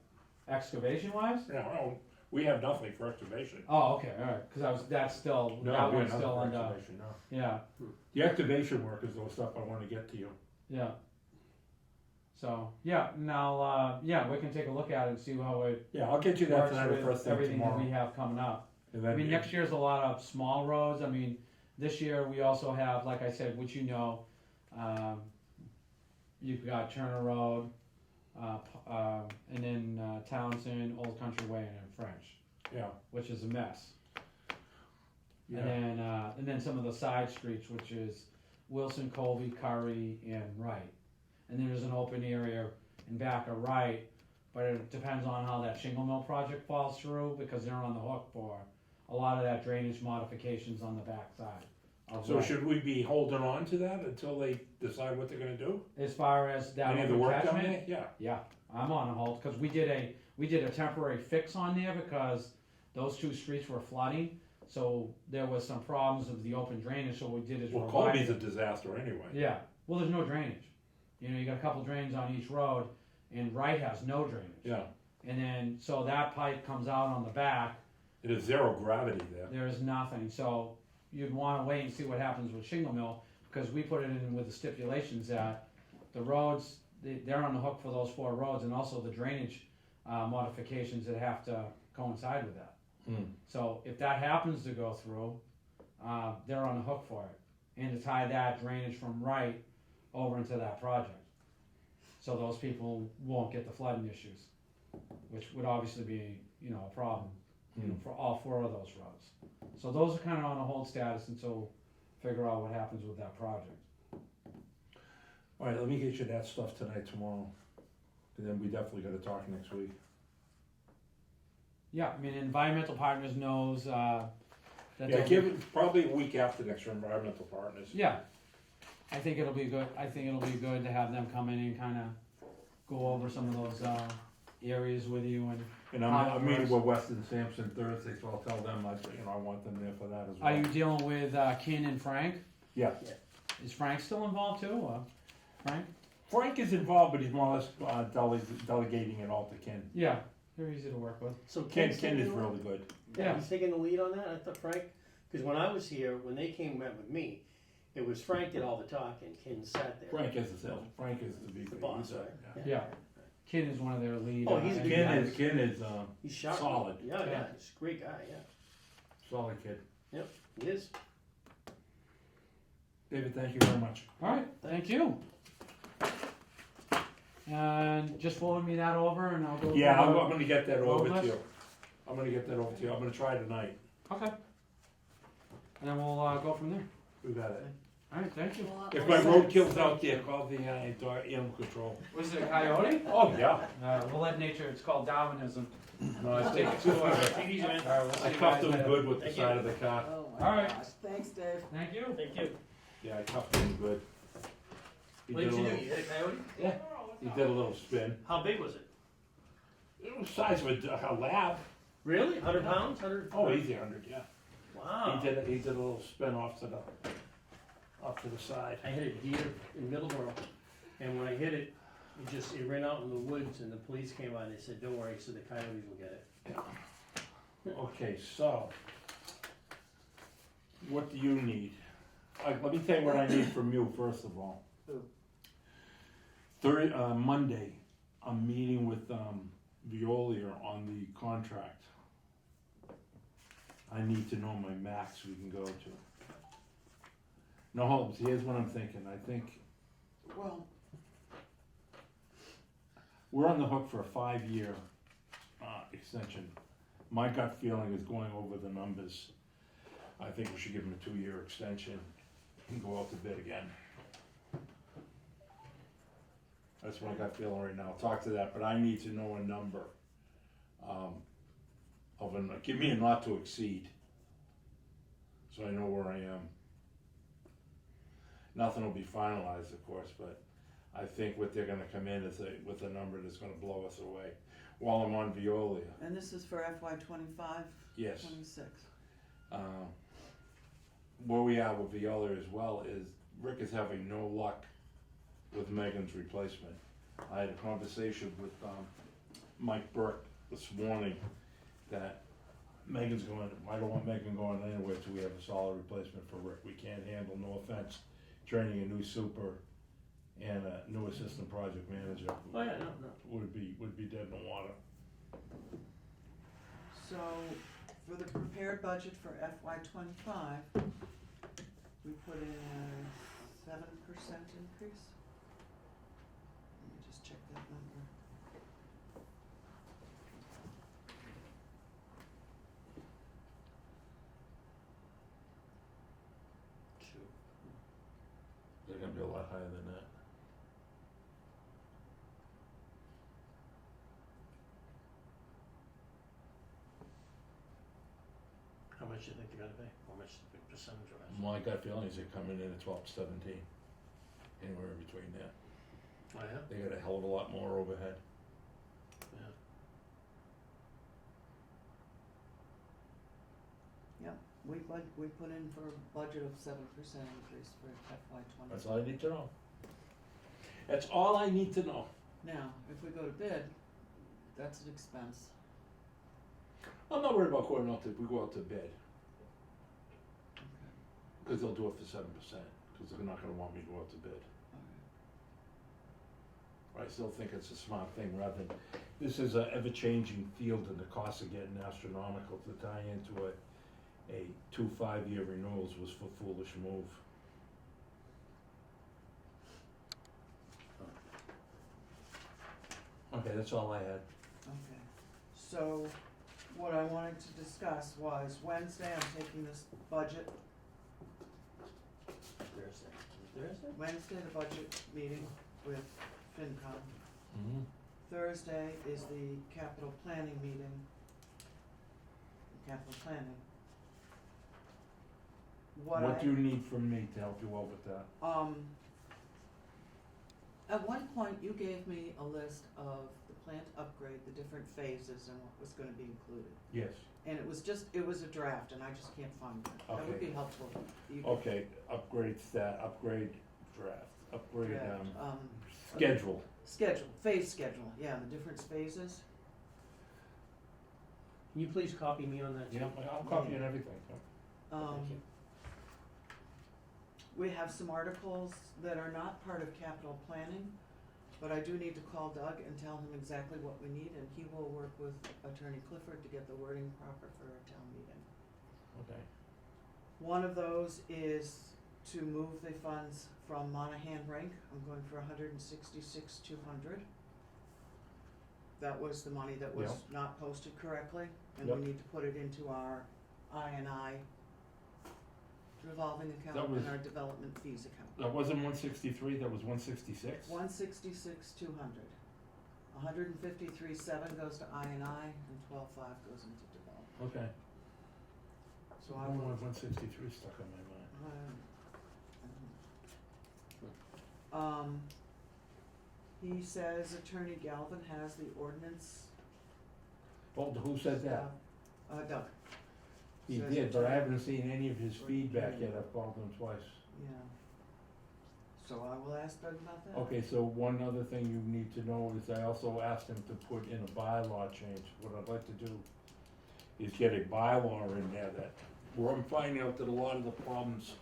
excavation wise. No, we have nothing for excavation. Oh, okay, all right. Because that's still No, that we one's have still nothing for under. excavation, no. Yeah. The excavation work is the stuff I wanna get to you. Yeah. So yeah, now we can take a look at it and see how it Yeah, I'll get you that works tonight or with first thing everything that we tomorrow. have coming up. And I then mean, next year's a lot of small roads. I mean, this year we also have, like I said, which you've got Turner Road, and then Townsend, Old Country Way, and then French, Yeah, which is a mess. yeah. And then some of the side streets, which is Wilson, Colby, Curry, and Wright. And then there's an open area in back of Wright, but it depends on how that shingle mill project falls through because they're on the hook for a lot of that drainage modifications on the back side. of So Wright. should we be holding on to that until they decide what they're gonna do? As far as that Any of the work down overcatchment, there? Yeah. I'm on a hold because we did a temporary fix on there because those two streets were flooding. So there was some problems of the open drainage. So what we did is Well, revised Colby's a disaster anyway. Yeah, Well, there's no drainage. You know, you got a couple drains on each road, and Wright has no drainage. Yeah, And then, so that pipe comes out on the back, it is zero gravity there. there is nothing, so you'd wanna wait and see what happens with Shingle Mill, because we put it in with the stipulations that the roads, they're on the hook for those 4 roads, and also the drainage, modifications that have to coincide with that. Hmm. So if that happens to go through, they're on the hook for it, and to tie that drainage from Wright over into that project. So those people won't get the flooding issues, which would obviously be, you know, a problem, you know, for all 4 of those roads. So those are kinda on a hold status until figure out what happens with that project. All right, let me get you that stuff tonight, tomorrow, and then we definitely gotta talk next week. Yeah, I mean, Environmental Partners knows, that Yeah, they'll- give it probably a week after next for environmental partners. Yeah, I think it'll be good, I think it'll be good to have them come in and kinda go over some of those, areas with you, and And I'm meeting with Weston Sampson Thursday, so I'll tell them, I want them there for that as well. are you dealing with, Ken and Frank? Yeah. Is Frank still involved too, or, Frank? Frank is involved, but he's more or less delegating it all to Ken. Yeah, they're easy to work with. So Ken Ken's is taking the- really good. Yeah. He's taking the lead on that, I thought Frank, because when I was here, when they came and met with me, it was Frank did all the talking, Ken sat there. Frank is the sales, Frank is the VP. The boss, He's, right? yeah. Yeah. Ken is one of their lead. Oh, he's a good engineers. guy. Ken is, He's sharp. Solid. Yeah, Yeah. he's a great guy, yeah. solid kid. He is. David, thank you very much. Alright, thank you. And just forward me that over and I'll go. Yeah, I'm over- gonna get that over to Roadless? you. I'm gonna get that over to you. I'm gonna try tonight. Okay. And then we'll, go from there. We got it. Alright, thank you. Well, If I'll my send- roadkill's out there, call the, animal control. Was it a coyote? Oh, yeah. We'll let nature, it's called Darwinism. No, I take it too far. Take it easy, man. Alright, we'll see I you cuffed guys him later. good with the Thank side you. of the car. Oh All my right. gosh, thanks, Dave. Thank you. Thank you. Yeah, I cuffed him good. He What did did a you do? little, You hit a coyote? he did a little spin. How big was it? It was the size of a lab. Really? 100 pounds? 100? Oh, easy 100, yeah. Wow. He did a little spin off to the side. I hit a deer in Middleborough, and when I hit it, it ran out in the woods, and the police came by and they said, "Don't worry," so the coyotes will get it. Okay, so, what do you need? Let me tell you what I need from you, first of all. Monday, I'm meeting with, Veolia on the contract. I need to know my max we can go to. No, hold on, here's what I'm thinking, I think Well, we're on the hook for a 5-year, extension. My gut feeling is going over the numbers. I think we should give them a 2-year extension and go out to bid again. That's what I got feeling right now. I'll talk to that, but I need to know a number. Give me a not to exceed. So I know where I am. Nothing will be finalized, of course, but I think what they're gonna come in is with a number that's gonna blow us away. While I'm on Veolia, and this is for FY 25, yes. 26. Where we are with Veolia as well is Rick is having no luck with Megan's replacement. I had a conversation with Mike Burke this morning that Megan's going, I don't want Megan going anywhere till we have a solid replacement for Rick. We can't handle, no offense, training a new super and a new assistant project manager. Oh yeah, no. Would be dead in the water. So, for the prepared budget for FY 25, we put in a 7% increase. Let me just check that number. Shoot. They're gonna be a lot higher than that. How much do you think they're gonna pay? How much the percentage of it? My gut feeling is they're coming in at 12 to 17, anywhere in between there. Oh yeah. They got a hell of a lot more overhead. We put in for a budget of 7% increase for FY 25. That's all I need to know. That's all I need to know. Now, if we go to bid, that's an expense. I'm not worried about going out to, we go out to bid, Okay, cause they'll do it for 7%, cause they're not gonna want me to go out to bid. alright. I still think it's a smart thing, rather than, this is a ever-changing field and the costs are getting astronomical. To tie into a 2 5-year renewals was a foolish move. Okay, that's all I had. Okay, so what I wanted to discuss was Wednesday, I'm taking this budget, Thursday? Wednesday, the budget meeting with FinCom. Mm-hmm. Thursday is the capital planning meeting. Capital planning. What do you need from me to help you out with that? At one point, you gave me a list of the plant upgrade, the different phases and what was gonna be included. Yes. And it was a draft and I just can't find it. That would Okay. be helpful. You could Okay, upgrade stat, upgrade draft, upgrade, draft, schedule. phase schedule, yeah, the different phases. Can you please copy me on that too? Yeah, I'll copy and everything. Thank you. We have some articles that are not part of capital planning, but I do need to call Doug and tell him exactly what we need, and he will work with Attorney Clifford to get the wording proper for a town meeting. Okay. One of those is to move the funds from Monahan Rink. I'm going for $166,200. That was the money that was Yeah. not posted correctly, and Yep. we need to put it into our I&I revolving That account was- and our development fees account. That wasn't 163, that was 166? 166,200. 153,700 goes to I&I and 12,500 goes into development. Okay. So I I will. want 163 stuck in my mind. He says Attorney Galvin has the ordinance. Well, who said that? Doug, He says did, but I attorney. haven't seen any of his feedback yet, I've called him twice. yeah. So I will ask Doug about that. Okay, so one other thing you need to know is I also asked him to put in a bylaw change. What I'd like to do is get a bylaw in there that, where I'm finding out that a lot of the problems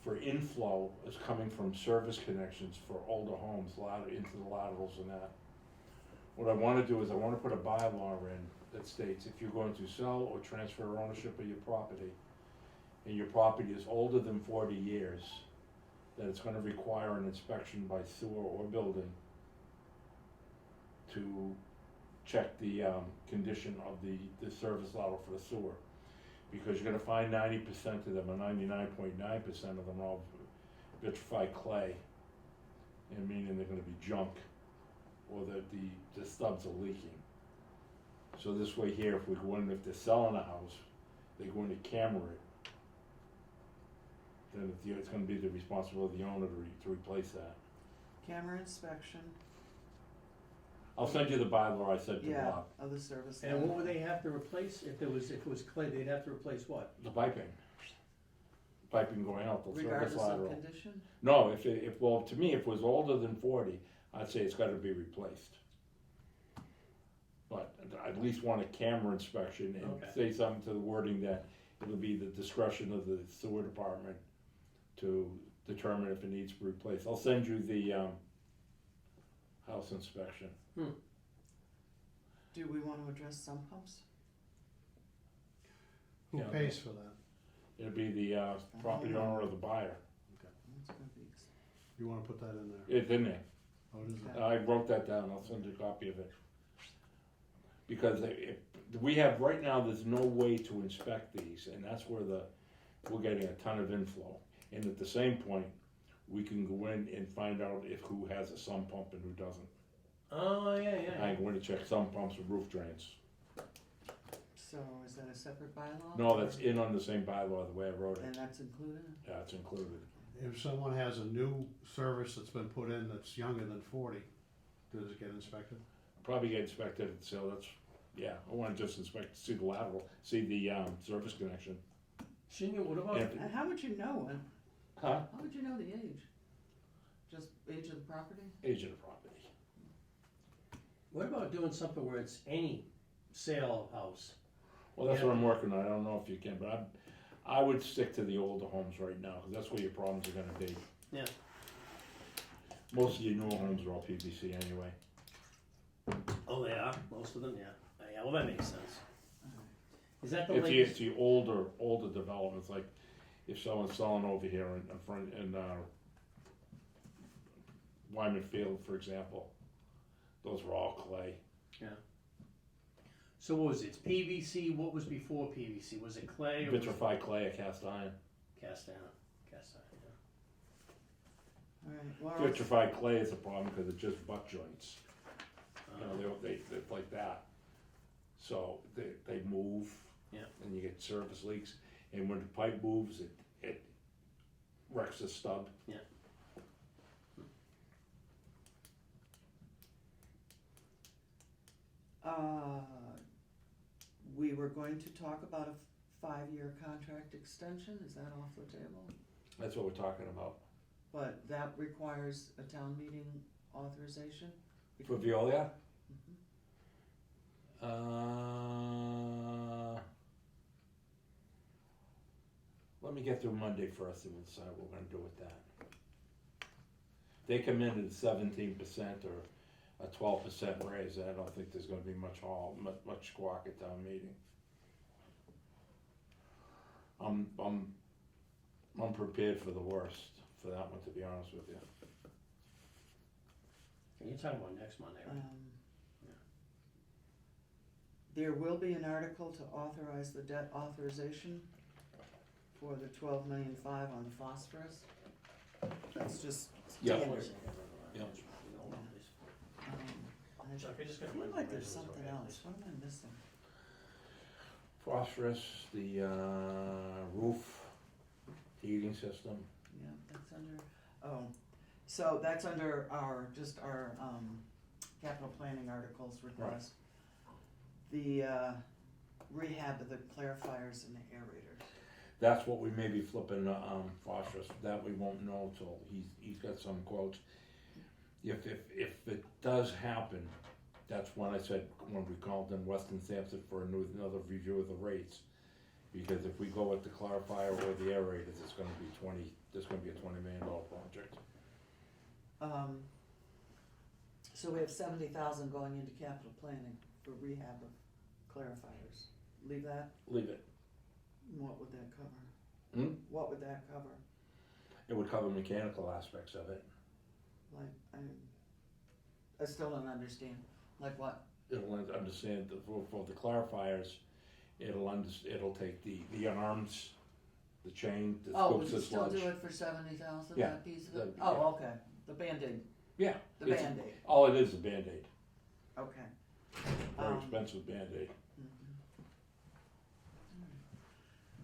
for inflow is coming from service connections for older homes, into the laterals and that. What I wanna do is I wanna put a bylaw in that states if you're going to sell or transfer ownership of your property, and your property is older than 40 years, that it's gonna require an inspection by sewer or building to check the, condition of the service lateral for the sewer. Because you're gonna find 90% of them, or 99.9% of them are all vitrified clay. And meaning they're gonna be junk, or the stubs are leaking. So this way here, if we go in, if they're selling a house, they go in and camera it. Then it's gonna be the responsibility of the owner to replace that. Camera inspection, I'll send you the bylaw I sent to yeah, Bob, of the service. And what level. would they have to replace if it was clay? They'd have to replace what? the piping. Piping going out, the service Regardless of lateral. condition? No, well, to me, if it was older than 40, I'd say it's gotta be replaced. But I at least want a camera inspection and Okay. say something to the wording that it'll be the discretion of the sewer department to determine if it needs to be replaced. I'll send you the, house inspection. Do we want to address sump pumps? Who Yeah. pays for that? It'll be the, property owner or the buyer. That's gonna be You wanna put that in there? It's in there. Oh, it is Okay. there? I wrote that down, I'll send you a copy of it. Because we have, right now, there's no way to inspect these, and that's where we're getting a ton of inflow. And at the same point, we can go in and find out who has a sump pump and who doesn't. Oh, yeah. I go in to check sump pumps and roof drains. So is that a separate bylaw? No, that's in on the same bylaw, the way I wrote And it. that's included? Yeah, it's included. If someone has a new service that's been put in that's younger than 40, does it get inspected? Probably get inspected, so that's, yeah, I wanna just inspect, see the lateral, see the, service connection. Shouldn't you, what about, And- And how would you know when? Huh? How would you know the age? Just age of the property? age of the property. What about doing something where it's any sale of house? Well, that's Yeah. what I'm working on, I don't know if you can, but I would stick to the older homes right now, cause that's where your problems are gonna be. Yeah. Most of your newer homes are all PVC anyway. Oh, they are, most of them, yeah. Yeah, well, that makes sense. Alright. Is that the It's latest? the older developments, like if someone's selling over here in front, Wyman Field, for example, those were all clay. So what was it? It's PVC, what was before PVC? Was it clay or was it Vitrified clay or cast iron. cast iron? Cast iron, yeah. Alright, well, Vitrified clay is a problem because it's just butt joints. You Uh, know, they're like that. So they move. Yeah. And you get surface leaks. And when the pipe moves, it wrecks the stub. Yeah. we were going to talk about a 5-year contract extension, is that off the table? That's what we're talking about. But that requires a town meeting authorization? For Veolia? Mhm. Let me get through Monday first and we'll decide what we're gonna do with that. They come in at 17% or a 12% raise, I don't think there's gonna be much squawk at town meeting. I'm prepared for the worst, for that one, to be honest with you. And you're talking about next Monday, right? There will be an article to authorize the debt authorization for the 12,000,005 on phosphorus. That's just Yeah. standard. Yeah. I Chuck, I just got feel my like there's provisions something already. else, what am I missing? Phosphorus, the roof heating system. Yeah, that's under, oh, so that's under our, just our, capital planning articles request. The, rehab of the clarifiers and the aerators. That's what we may be flipping, phosphorus, that we won't know till he's got some quotes. If it does happen, that's when I said, when we called in Weston Sampson for another review of the rates. Because if we go with the clarifier or the aerators, there's gonna be a $20 million project. So we have 70,000 going into capital planning for rehab of clarifiers. Leave that? Leave it. What would that cover? Hmm? What would that cover? It would cover mechanical aspects of it. Like, I still don't understand. Like what? It'll understand, for the clarifiers, it'll take the arms, the chain, the Oh, scoops would you of still sludge. do it for 70,000, Yeah, that piece of it? that'd be- Oh, yeah. okay, the Band-Aid, Yeah. the it's- Band-Aid, All it is a Band-Aid, okay. very Um, expensive Band-Aid.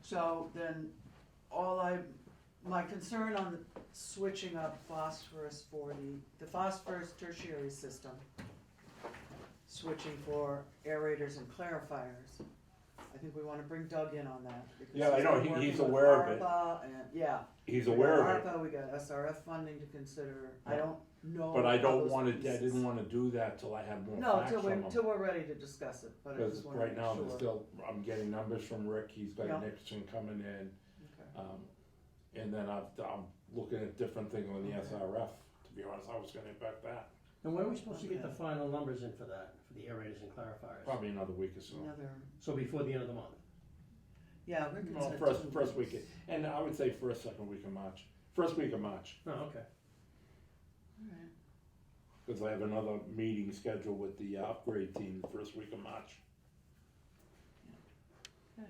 So then, my concern on switching up phosphorus for the phosphorus tertiary system, switching for aerators and clarifiers, I think we wanna bring Doug in on that. because Yeah, I know, been working he's with aware of it. ARPA and, yeah. He's we got aware of it, ARPA, we got SRF funding to consider, I Yeah. don't know. but I all don't those wanna, I pieces. didn't wanna do that till I had more No, facts till from him. we're ready to discuss it, but I Because just wanna right make now, sure. there's still, I'm getting numbers from Rick, he's got Yeah. Nixon coming in, Okay. and then I'm looking at different things on the Okay. SRF, to be honest, I was gonna bet that, And when are we supposed to get the Okay. final numbers in for that, for the aerators and clarifiers? probably another week or so. Another, So before the end of the month? yeah, Rick had No, said first 2 week, weeks. and I would say second week of March, first week of March. Oh, okay. Alright. Because I have another meeting scheduled with the upgrade team the first week of March. Okay.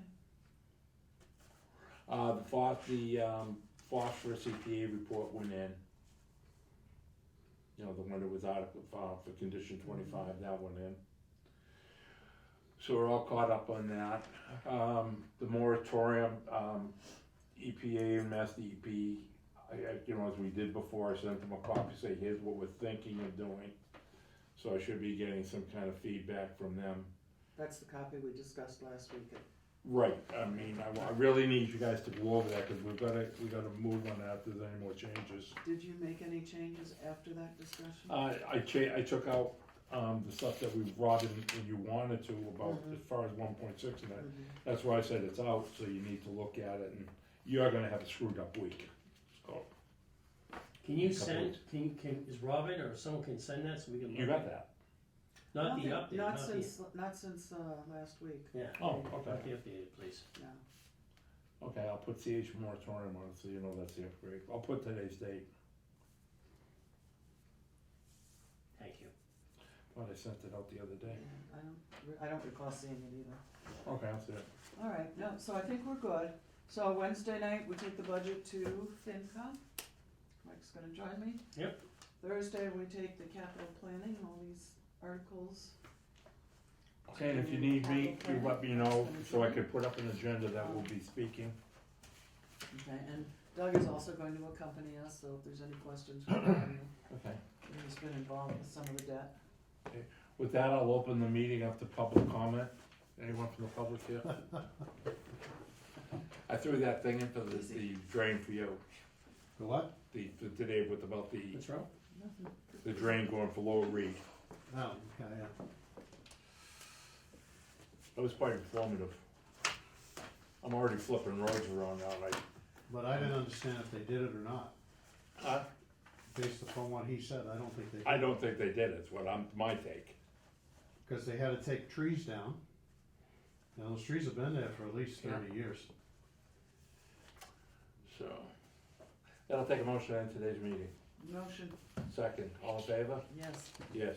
The phosphorus EPA report went in. You know, the one that was article for condition 25, that went in. So we're all caught up on that. The moratorium, EPA and Mass DEP, you know, as we did before, I sent them a copy, say, here's what we're thinking of doing. So I should be getting some kind of feedback from them. That's the copy we discussed last week at Right, I mean, I really need you guys to go over that, cause we gotta move on that if there's any more changes. Did you make any changes after that discussion? I took out, the stuff that we brought in and you wanted to about Mhm. as far as 1.6 and that. Mhm. That's why I said it's out, so you need to look at it, and you're gonna have a screwed up week. So, Can you Couple send, weeks. is Robin or someone can send that so we can look? you got that? Not the Nothing- update, Not not since, not since, last week, the, yeah. Oh, Not okay. the updated, please. no. Okay, I'll put CH moratorium on it, so you know that's the upgrade. I'll put today's date, Thank you. but I sent it out the other day. Yeah, I don't recall seeing it either. Okay, I'll see it. All right, no, so I think we're good. So Wednesday night, we take the budget to FinCom. Mike's gonna join me. Yep. Thursday, we take the capital planning, all these articles. Okay, and if you need me, you let me know, so I can put up an agenda that will be speaking. Okay, and Doug is also going to accompany us, so if there's any questions, we'll have him. Okay. He's been involved with some of the debt. With that, I'll open the meeting up to public comment. Anyone from the public here? I threw that thing in for the drain for you, The what? the today with about the What's wrong? the drain going for Lower Reed. Oh, yeah. That was quite informative. I'm already flipping roads around now, and But I didn't understand if they did it or not. I, Based upon what he said, I don't think they did. I don't think they did, it's what my take. Because they had to take trees down. And those trees have been there for at least 30 years. So, that'll take a motion in today's meeting. Motion, Second, all in favor? yes. Yes.